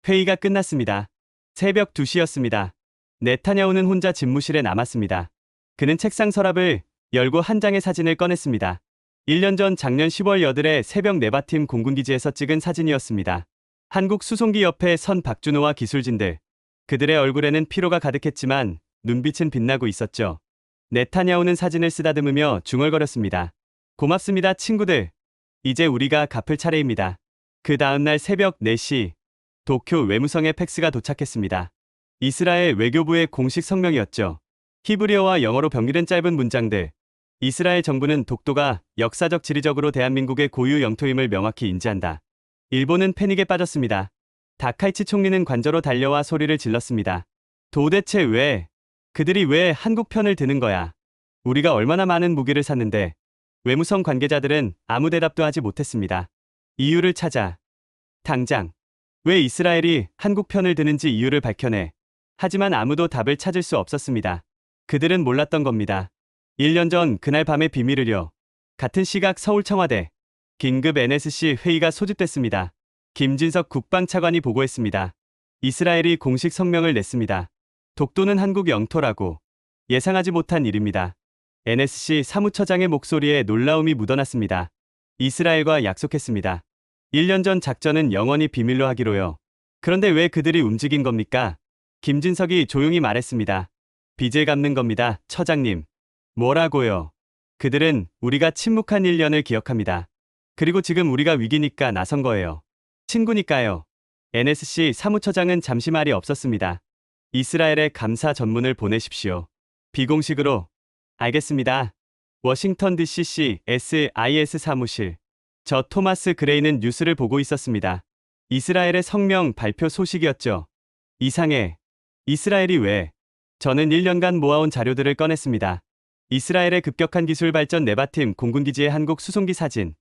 [SPEAKER 3] 회의가 끝났습니다. 새벽 2시였습니다. 네타냐후는 혼자 집무실에 남았습니다. 그는 책상 서랍을 열고 한 장의 사진을 꺼냈습니다. 1년 전 작년 10월 8일에 새벽 네바팀 공군기지에서 찍은 사진이었습니다. 한국 수송기 옆에 선 박준호와 기술진들. 그들의 얼굴에는 피로가 가득했지만 눈빛은 빛나고 있었죠. 네타냐후는 사진을 쓰다듬으며 중얼거렸습니다. 고맙습니다, 친구들. 이제 우리가 갚을 차례입니다. 그 다음날 새벽 4시, 도쿄 외무성에 팩스가 도착했습니다. 이스라엘 외교부의 공식 성명이었죠. 히브리어와 영어로 병기된 짧은 문장들. 이스라엘 정부는 독도가 역사적 지리적으로 대한민국의 고유 영토임을 명확히 인지한다. 일본은 패닉에 빠졌습니다. 다카이치 총리는 관저로 달려와 소리를 질렀습니다. 도대체 왜? 그들이 왜 한국 편을 드는 거야? 우리가 얼마나 많은 무기를 샀는데. 외무성 관계자들은 아무 대답도 하지 못했습니다. 이유를 찾아. 당장. 왜 이스라엘이 한국 편을 드는지 이유를 밝혀내. 하지만 아무도 답을 찾을 수 없었습니다. 그들은 몰랐던 겁니다. 1년 전 그날 밤의 비밀을요. 같은 시각 서울 청와대. 긴급 NSC 회의가 소집됐습니다. 김진석 국방차관이 보고했습니다. 이스라엘이 공식 성명을 냈습니다. 독도는 한국 영토라고. 예상하지 못한 일입니다. NSC 사무처장의 목소리에 놀라움이 묻어났습니다. 이스라엘과 약속했습니다. 1년 전 작전은 영원히 비밀로 하기로요. 그런데 왜 그들이 움직인 겁니까? 김진석이 조용히 말했습니다. 빚을 갚는 겁니다, 처장님. 뭐라고요? 그들은 우리가 침묵한 1년을 기억합니다. 그리고 지금 우리가 위기니까 나선 거예요. 친구니까요. NSC 사무처장은 잠시 말이 없었습니다. 이스라엘에 감사 전문을 보내십시오. 비공식으로. 알겠습니다. 워싱턴 DC CSIS 사무실. 저 토마스 그레이는 뉴스를 보고 있었습니다. 이스라엘의 성명 발표 소식이었죠. 이상해. 이스라엘이 왜? 저는 1년간 모아온 자료들을 꺼냈습니다. 이스라엘의 급격한 기술 발전 네바팀 공군기지의 한국 수송기 사진.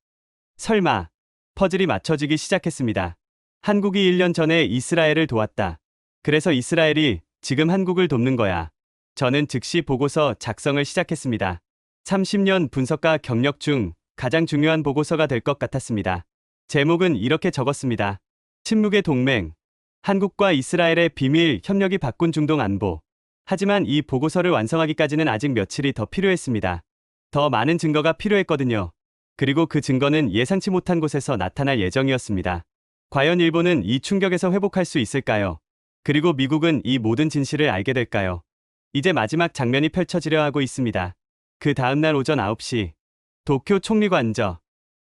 [SPEAKER 3] 설마. 퍼즐이 맞춰지기 시작했습니다. 한국이 1년 전에 이스라엘을 도왔다. 그래서 이스라엘이 지금 한국을 돕는 거야. 저는 즉시 보고서 작성을 시작했습니다. 30년 분석과 경력 중 가장 중요한 보고서가 될 것 같았습니다. 제목은 이렇게 적었습니다. 침묵의 동맹. 한국과 이스라엘의 비밀 협력이 바꾼 중동 안보. 하지만 이 보고서를 완성하기까지는 아직 며칠이 더 필요했습니다. 더 많은 증거가 필요했거든요. 그리고 그 증거는 예상치 못한 곳에서 나타날 예정이었습니다. 과연 일본은 이 충격에서 회복할 수 있을까요? 그리고 미국은 이 모든 진실을 알게 될까요? 이제 마지막 장면이 펼쳐지려 하고 있습니다. 그 다음날 오전 9시. 도쿄 총리관저.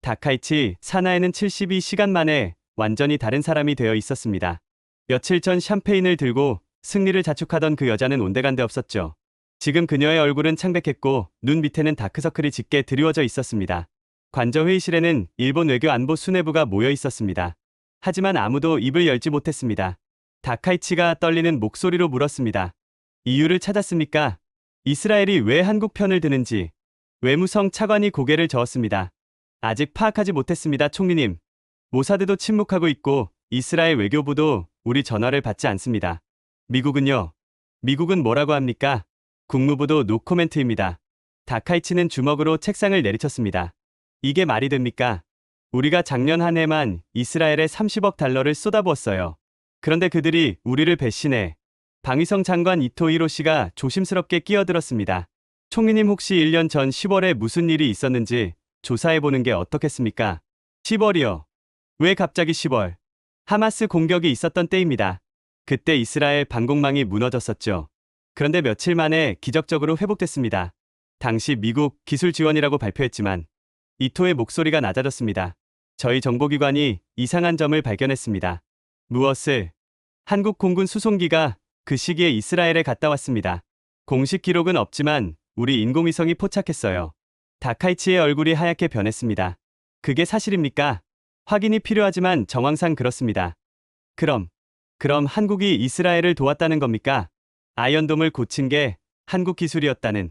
[SPEAKER 3] 다카이치 사나에는 72시간 만에 완전히 다른 사람이 되어 있었습니다. 며칠 전 샴페인을 들고 승리를 자축하던 그 여자는 온데간데 없었죠. 지금 그녀의 얼굴은 창백했고 눈 밑에는 다크서클이 짙게 드리워져 있었습니다. 관저 회의실에는 일본 외교 안보 수뇌부가 모여 있었습니다. 하지만 아무도 입을 열지 못했습니다. 다카이치가 떨리는 목소리로 물었습니다. 이유를 찾았습니까? 이스라엘이 왜 한국 편을 드는지. 외무성 차관이 고개를 저었습니다. 아직 파악하지 못했습니다, 총리님. 모사드도 침묵하고 있고 이스라엘 외교부도 우리 전화를 받지 않습니다. 미국은요? 미국은 뭐라고 합니까? 국무부도 노코멘트입니다. 다카이치는 주먹으로 책상을 내리쳤습니다. 이게 말이 됩니까? 우리가 작년 한 해만 이스라엘에 30억 달러를 쏟아부었어요. 그런데 그들이 우리를 배신해. 방위성 장관 이토 히로시가 조심스럽게 끼어들었습니다. 총리님 혹시 1년 전 10월에 무슨 일이 있었는지 조사해보는 게 어떻겠습니까? 10월이요. 왜 갑자기 10월? 하마스 공격이 있었던 때입니다. 그때 이스라엘 방공망이 무너졌었죠. 그런데 며칠 만에 기적적으로 회복됐습니다. 당시 미국 기술 지원이라고 발표했지만 이토의 목소리가 낮아졌습니다. 저희 정보기관이 이상한 점을 발견했습니다. 무엇을? 한국 공군 수송기가 그 시기에 이스라엘에 갔다 왔습니다. 공식 기록은 없지만 우리 인공위성이 포착했어요. 다카이치의 얼굴이 하얗게 변했습니다. 그게 사실입니까? 확인이 필요하지만 정황상 그렇습니다. 그럼 한국이 이스라엘을 도왔다는 겁니까? 아이언돔을 고친 게 한국 기술이었다는.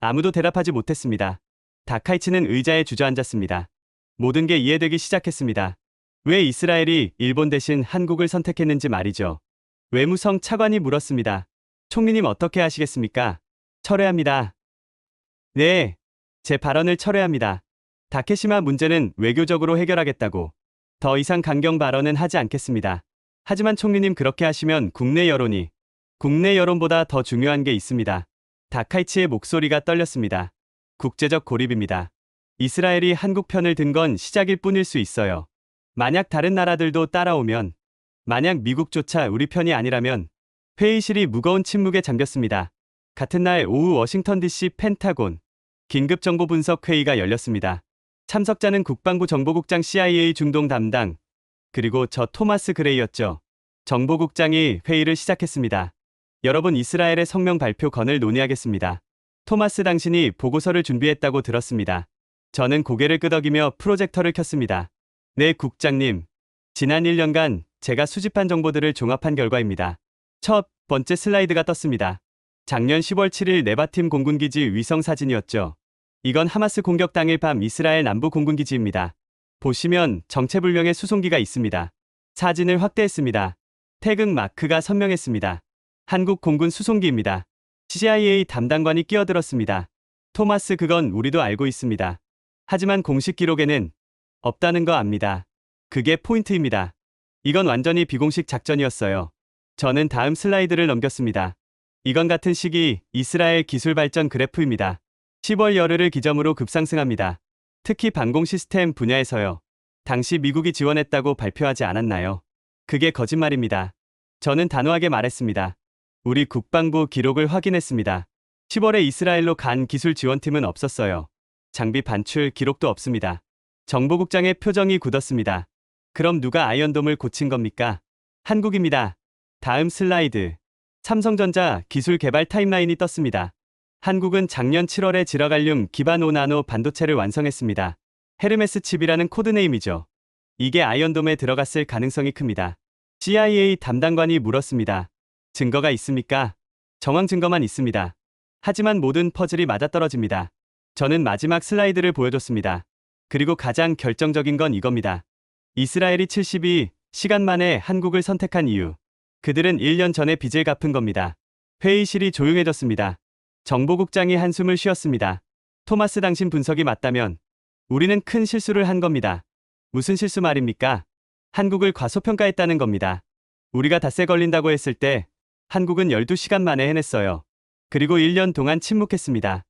[SPEAKER 3] 아무도 대답하지 못했습니다. 다카이치는 의자에 주저앉았습니다. 모든 게 이해되기 시작했습니다. 왜 이스라엘이 일본 대신 한국을 선택했는지 말이죠. 외무성 차관이 물었습니다. 총리님 어떻게 하시겠습니까? 철회합니다. 네, 제 발언을 철회합니다. 다케시마 문제는 외교적으로 해결하겠다고. 더 이상 강경 발언은 하지 않겠습니다. 하지만 총리님 그렇게 하시면 국내 여론보다 더 중요한 게 있습니다. 다카이치의 목소리가 떨렸습니다. 국제적 고립입니다. 이스라엘이 한국 편을 든 건 시작일 뿐일 수 있어요. 만약 다른 나라들도 따라오면, 만약 미국조차 우리 편이 아니라면 회의실이 무거운 침묵에 잠겼습니다. 같은 날 오후 워싱턴 DC 펜타곤 긴급정보 분석 회의가 열렸습니다. 참석자는 국방부 정보국장 CIA 중동 담당, 그리고 저 토마스 그레이였죠. 정보국장이 회의를 시작했습니다. 여러분 이스라엘의 성명 발표 건을 논의하겠습니다. 토마스 당신이 보고서를 준비했다고 들었습니다. 저는 고개를 끄덕이며 프로젝터를 켰습니다. 네 국장님. 지난 1년간 제가 수집한 정보들을 종합한 결과입니다. 첫 번째 슬라이드가 떴습니다. 작년 10월 7일 네바팀 공군기지 위성 사진이었죠. 이건 하마스 공격 당일 밤 이스라엘 남부 공군기지입니다. 보시면 정체불명의 수송기가 있습니다. 사진을 확대했습니다. 태극 마크가 선명했습니다. 한국 공군 수송기입니다. CIA 담당관이 끼어들었습니다. 토마스 그건 우리도 알고 있습니다. 하지만 공식 기록에는 없다는 거 압니다. 그게 포인트입니다. 이건 완전히 비공식 작전이었어요. 저는 다음 슬라이드를 넘겼습니다. 이건 같은 시기 이스라엘 기술 발전 그래프입니다. 10월 열흘을 기점으로 급상승합니다. 특히 방공 시스템 분야에서요. 당시 미국이 지원했다고 발표하지 않았나요? 그게 거짓말입니다. 저는 단호하게 말했습니다. 우리 국방부 기록을 확인했습니다. 10월에 이스라엘로 간 기술 지원팀은 없었어요. 장비 반출 기록도 없습니다. 정보국장의 표정이 굳었습니다. 그럼 누가 아이언돔을 고친 겁니까? 한국입니다. 다음 슬라이드. 삼성전자 기술 개발 타임라인이 떴습니다. 한국은 작년 7월에 지라갈륨 기반 5나노 반도체를 완성했습니다. 헤르메스 칩이라는 코드네임이죠. 이게 아이언돔에 들어갔을 가능성이 큽니다. CIA 담당관이 물었습니다. 증거가 있습니까? 정황 증거만 있습니다. 하지만 모든 퍼즐이 맞아떨어집니다. 저는 마지막 슬라이드를 보여줬습니다. 그리고 가장 결정적인 건 이겁니다. 이스라엘이 72시간 만에 한국을 선택한 이유. 그들은 1년 전에 빚을 갚은 겁니다. 회의실이 조용해졌습니다. 정보국장이 한숨을 쉬었습니다. 토마스 당신 분석이 맞다면 우리는 큰 실수를 한 겁니다. 무슨 실수 말입니까? 한국을 과소평가했다는 겁니다. 우리가 닷새 걸린다고 했을 때 한국은 12시간 만에 해냈어요. 그리고 1년 동안 침묵했습니다.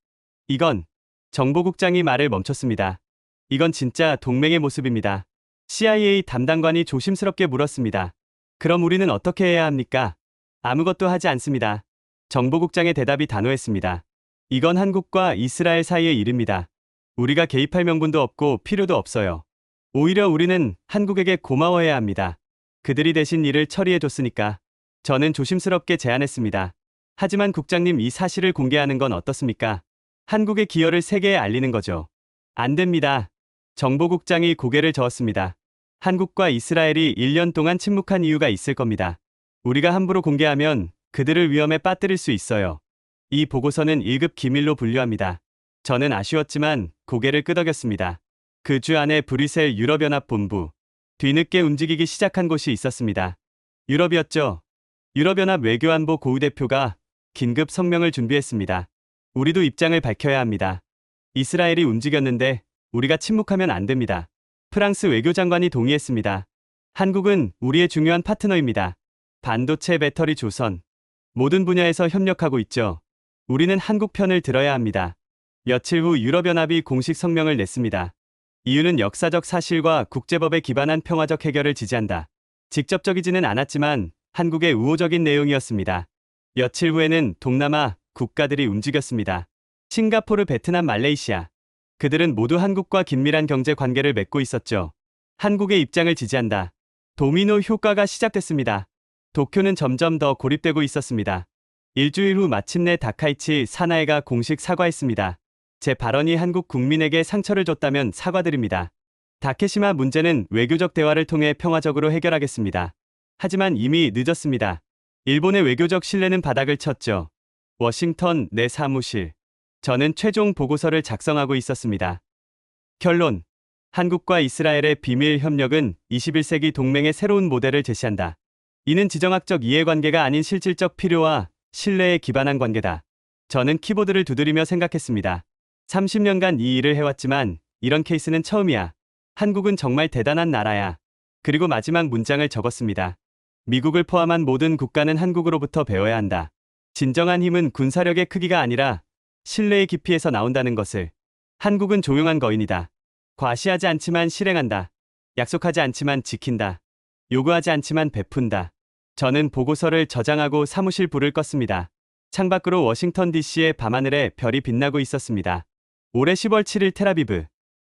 [SPEAKER 3] 이건 정보국장이 말을 멈췄습니다. 이건 진짜 동맹의 모습입니다. CIA 담당관이 조심스럽게 물었습니다. 그럼 우리는 어떻게 해야 합니까? 아무것도 하지 않습니다. 정보국장의 대답이 단호했습니다. 이건 한국과 이스라엘 사이의 일입니다. 우리가 개입할 명분도 없고 필요도 없어요. 오히려 우리는 한국에게 고마워해야 합니다. 그들이 대신 일을 처리해줬으니까. 저는 조심스럽게 제안했습니다. 하지만 국장님 이 사실을 공개하는 건 어떻습니까? 한국의 기여를 세계에 알리는 거죠. 안 됩니다. 정보국장이 고개를 저었습니다. 한국과 이스라엘이 1년 동안 침묵한 이유가 있을 겁니다. 우리가 함부로 공개하면 그들을 위험에 빠뜨릴 수 있어요. 이 보고서는 1급 기밀로 분류합니다. 저는 아쉬웠지만 고개를 끄덕였습니다. 그 주 안에 브뤼셀 유럽연합 본부, 뒤늦게 움직이기 시작한 곳이 있었습니다. 유럽이었죠. 유럽연합 외교안보 고위대표가 긴급 성명을 준비했습니다. 우리도 입장을 밝혀야 합니다. 이스라엘이 움직였는데 우리가 침묵하면 안 됩니다. 프랑스 외교장관이 동의했습니다. 한국은 우리의 중요한 파트너입니다. 반도체, 배터리, 조선, 모든 분야에서 협력하고 있죠. 우리는 한국 편을 들어야 합니다. 며칠 후 유럽연합이 공식 성명을 냈습니다. 이유는 역사적 사실과 국제법에 기반한 평화적 해결을 지지한다. 직접적이지는 않았지만 한국의 우호적인 내용이었습니다. 며칠 후에는 동남아 국가들이 움직였습니다. 싱가포르, 베트남, 말레이시아. 그들은 모두 한국과 긴밀한 경제 관계를 맺고 있었죠. 한국의 입장을 지지한다. 도미노 효과가 시작됐습니다. 도쿄는 점점 더 고립되고 있었습니다. 일주일 후 마침내 다카이치 사나이가 공식 사과했습니다. 제 발언이 한국 국민에게 상처를 줬다면 사과드립니다. 다케시마 문제는 외교적 대화를 통해 평화적으로 해결하겠습니다. 하지만 이미 늦었습니다. 일본의 외교적 신뢰는 바닥을 쳤죠. 워싱턴 내 사무실. 저는 최종 보고서를 작성하고 있었습니다. 결론. 한국과 이스라엘의 비밀 협력은 21세기 동맹의 새로운 모델을 제시한다. 이는 지정학적 이해관계가 아닌 실질적 필요와 신뢰에 기반한 관계다. 저는 키보드를 두드리며 생각했습니다. 30년간 이 일을 해왔지만 이런 케이스는 처음이야. 한국은 정말 대단한 나라야. 그리고 마지막 문장을 적었습니다. 미국을 포함한 모든 국가는 한국으로부터 배워야 한다. 진정한 힘은 군사력의 크기가 아니라 신뢰의 깊이에서 나온다는 것을. 한국은 조용한 거인이다. 과시하지 않지만 실행한다. 약속하지 않지만 지킨다. 요구하지 않지만 베푼다. 저는 보고서를 저장하고 사무실 불을 껐습니다. 창밖으로 워싱턴 DC의 밤하늘에 별이 빛나고 있었습니다. 올해 10월 7일 텔아비브.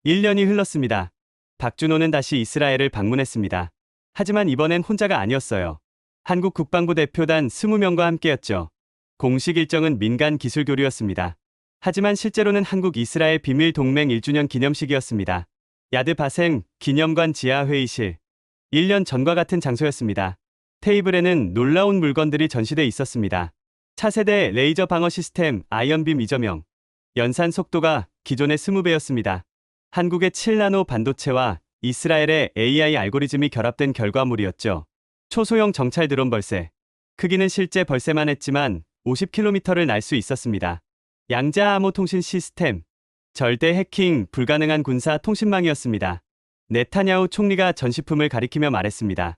[SPEAKER 3] 1년이 흘렀습니다. 박준호는 다시 이스라엘을 방문했습니다. 하지만 이번엔 혼자가 아니었어요. 한국 국방부 대표단 20명과 함께였죠. 공식 일정은 민간 기술 교류였습니다. 하지만 실제로는 한국 이스라엘 비밀 동맹 1주년 기념식이었습니다. 야드 바셈 기념관 지하 회의실. 1년 전과 같은 장소였습니다. 테이블에는 놀라운 물건들이 전시돼 있었습니다. 차세대 레이저 방어 시스템 아이언빔 이저명. 연산 속도가 기존의 20배였습니다. 한국의 7나노 반도체와 이스라엘의 AI 알고리즘이 결합된 결과물이었죠. 초소형 정찰 드론 벌새. 크기는 실제 벌새만 했지만 50km를 날 수 있었습니다. 양자 암호 통신 시스템. 절대 해킹 불가능한 군사 통신망이었습니다. 네타냐후 총리가 전시품을 가리키며 말했습니다.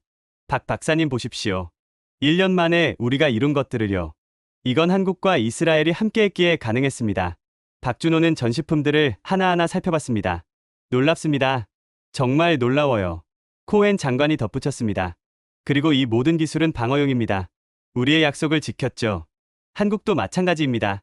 [SPEAKER 3] 박 박사님 보십시오. 1년 만에 우리가 이룬 것들을요. 이건 한국과 이스라엘이 함께했기에 가능했습니다. 박준호는 전시품들을 하나하나 살펴봤습니다. 놀랍습니다. 정말 놀라워요. 코엔 장관이 덧붙였습니다. 그리고 이 모든 기술은 방어용입니다. 우리의 약속을 지켰죠. 한국도 마찬가지입니다.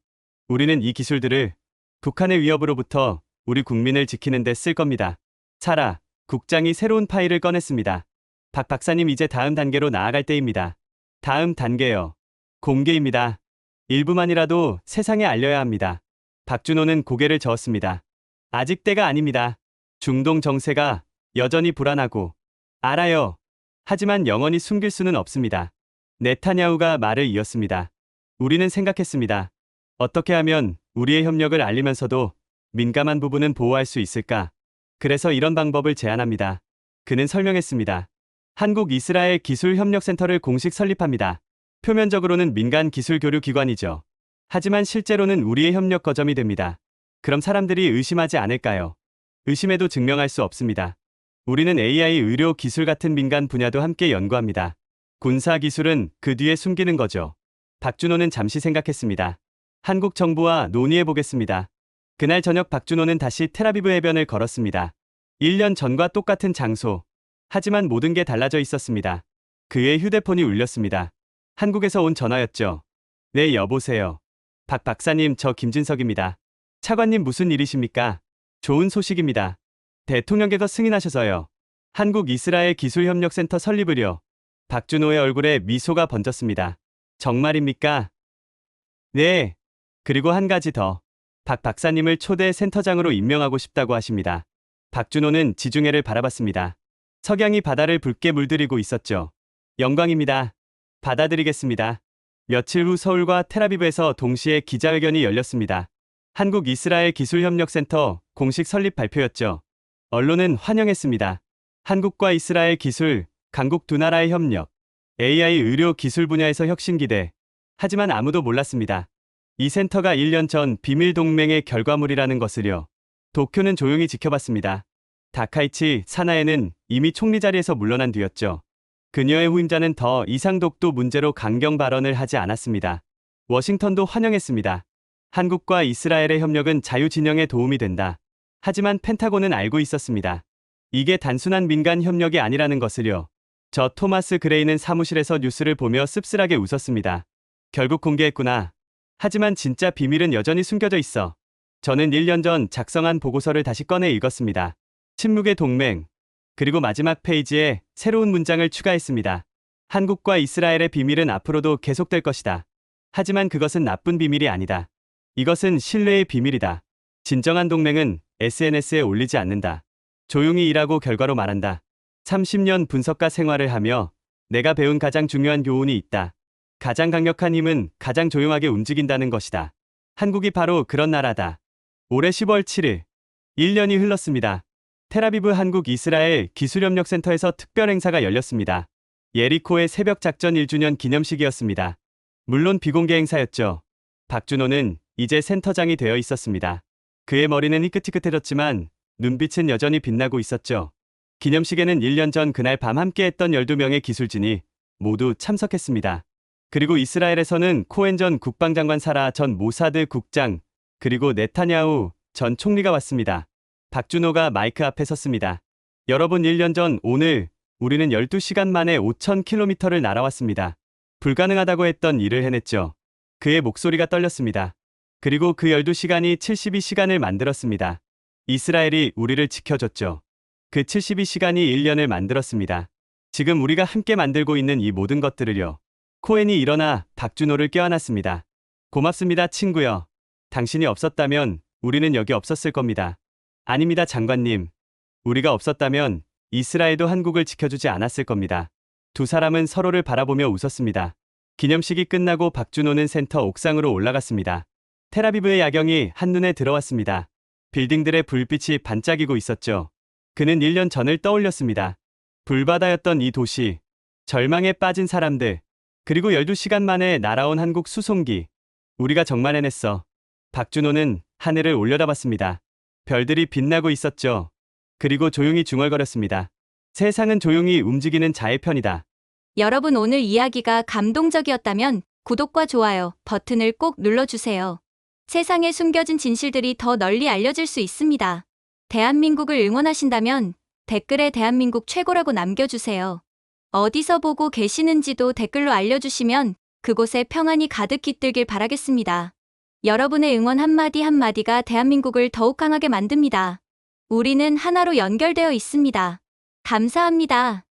[SPEAKER 3] 우리는 이 기술들을 북한의 위협으로부터 우리 국민을 지키는 데 쓸 겁니다. 차라 국장이 새로운 파일을 꺼냈습니다. 박 박사님 이제 다음 단계로 나아갈 때입니다. 다음 단계요. 공개입니다. 일부만이라도 세상에 알려야 합니다. 박준호는 고개를 저었습니다. 아직 때가 아닙니다. 중동 정세가 여전히 불안하고. 알아요. 하지만 영원히 숨길 수는 없습니다. 네타냐후가 말을 이었습니다. 우리는 생각했습니다. 어떻게 하면 우리의 협력을 알리면서도 민감한 부분은 보호할 수 있을까? 그래서 이런 방법을 제안합니다. 그는 설명했습니다. 한국 이스라엘 기술협력센터를 공식 설립합니다. 표면적으로는 민간 기술 교류 기관이죠. 하지만 실제로는 우리의 협력 거점이 됩니다. 그럼 사람들이 의심하지 않을까요? 의심해도 증명할 수 없습니다. 우리는 AI, 의료, 기술 같은 민간 분야도 함께 연구합니다. 군사 기술은 그 뒤에 숨기는 거죠. 박준호는 잠시 생각했습니다. 한국 정부와 논의해보겠습니다. 그날 저녁 박준호는 다시 텔아비브 해변을 걸었습니다. 1년 전과 똑같은 장소. 하지만 모든 게 달라져 있었습니다. 그의 휴대폰이 울렸습니다. 한국에서 온 전화였죠. 네, 여보세요. 박 박사님, 저 김진석입니다. 차관님 무슨 일이십니까? 좋은 소식입니다. 대통령께서 승인하셔서요. 한국 이스라엘 기술협력센터 설립을요. 박준호의 얼굴에 미소가 번졌습니다. 정말입니까? 네. 그리고 한 가지 더. 박 박사님을 초대 센터장으로 임명하고 싶다고 하십니다. 박준호는 지중해를 바라봤습니다. 석양이 바다를 붉게 물들이고 있었죠. 영광입니다. 받아들이겠습니다. 며칠 후 서울과 텔아비브에서 동시에 기자회견이 열렸습니다. 한국-이스라엘 기술협력센터 공식 설립 발표였죠. 언론은 환영했습니다. 한국과 이스라엘 기술, 강국 두 나라의 협력, AI 의료 기술 분야에서 혁신 기대. 하지만 아무도 몰랐습니다. 이 센터가 1년 전 비밀 동맹의 결과물이라는 것을요. 도쿄는 조용히 지켜봤습니다. 다카이치 사나에는 이미 총리 자리에서 물러난 뒤였죠. 그녀의 후임자는 더 이상 독도 문제로 강경 발언을 하지 않았습니다. 워싱턴도 환영했습니다. 한국과 이스라엘의 협력은 자유 진영에 도움이 된다. 하지만 펜타곤은 알고 있었습니다. 이게 단순한 민간 협력이 아니라는 것을요. 저 토마스 그레이는 사무실에서 뉴스를 보며 씁쓸하게 웃었습니다. 결국 공개했구나. 하지만 진짜 비밀은 여전히 숨겨져 있어. 저는 1년 전 작성한 보고서를 다시 꺼내 읽었습니다. 침묵의 동맹. 그리고 마지막 페이지에 새로운 문장을 추가했습니다. 한국과 이스라엘의 비밀은 앞으로도 계속될 것이다. 하지만 그것은 나쁜 비밀이 아니다. 이것은 신뢰의 비밀이다. 진정한 동맹은 SNS에 올리지 않는다. 조용히 일하고 결과로 말한다. 30년 분석가 생활을 하며 내가 배운 가장 중요한 교훈이 있다. 가장 강력한 힘은 가장 조용하게 움직인다는 것이다. 한국이 바로 그런 나라다. 올해 10월 7일, 1년이 흘렀습니다. 텔아비브 한국-이스라엘 기술협력센터에서 특별 행사가 열렸습니다. 예리코의 새벽 작전 1주년 기념식이었습니다. 물론 비공개 행사였죠. 박준호는 이제 센터장이 되어 있었습니다. 그의 머리는 희끗희끗해졌지만 눈빛은 여전히 빛나고 있었죠. 기념식에는 1년 전 그날 밤 함께했던 12명의 기술진이 모두 참석했습니다. 그리고 이스라엘에서는 코엔 전 국방장관, 사라 전 모사드 국장, 그리고 네타냐후 전 총리가 왔습니다. 박준호가 마이크 앞에 섰습니다. 여러분, 1년 전 오늘 우리는 12시간 만에 5,000km를 날아왔습니다. 불가능하다고 했던 일을 해냈죠. 그의 목소리가 떨렸습니다. 그리고 그 12시간이 72시간을 만들었습니다. 이스라엘이 우리를 지켜줬죠. 그 72시간이 1년을 만들었습니다. 지금 우리가 함께 만들고 있는 이 모든 것들을요. 코엔이 일어나 박준호를 껴안았습니다. 고맙습니다, 친구요. 당신이 없었다면 우리는 여기 없었을 겁니다. 아닙니다, 장관님. 우리가 없었다면 이스라엘도 한국을 지켜주지 않았을 겁니다. 두 사람은 서로를 바라보며 웃었습니다. 기념식이 끝나고 박준호는 센터 옥상으로 올라갔습니다. 텔아비브의 야경이 한눈에 들어왔습니다. 빌딩들의 불빛이 반짝이고 있었죠. 그는 1년 전을 떠올렸습니다. 불바다였던 이 도시, 절망에 빠진 사람들, 그리고 12시간 만에 날아온 한국 수송기. 우리가 정말 해냈어. 박준호는 하늘을 올려다봤습니다. 별들이 빛나고 있었죠. 그리고 조용히 중얼거렸습니다. 세상은 조용히 움직이는 자의 편이다.
[SPEAKER 2] 여러분, 오늘 이야기가 감동적이었다면 구독과 좋아요 버튼을 꼭 눌러주세요. 세상에 숨겨진 진실들이 더 널리 알려질 수 있습니다. 대한민국을 응원하신다면 댓글에 대한민국 최고라고 남겨주세요. 어디서 보고 계시는지도 댓글로 알려주시면 그곳에 평안이 가득 깃들길 바라겠습니다. 여러분의 응원 한마디 한마디가 대한민국을 더욱 강하게 만듭니다. 우리는 하나로 연결되어 있습니다. 감사합니다.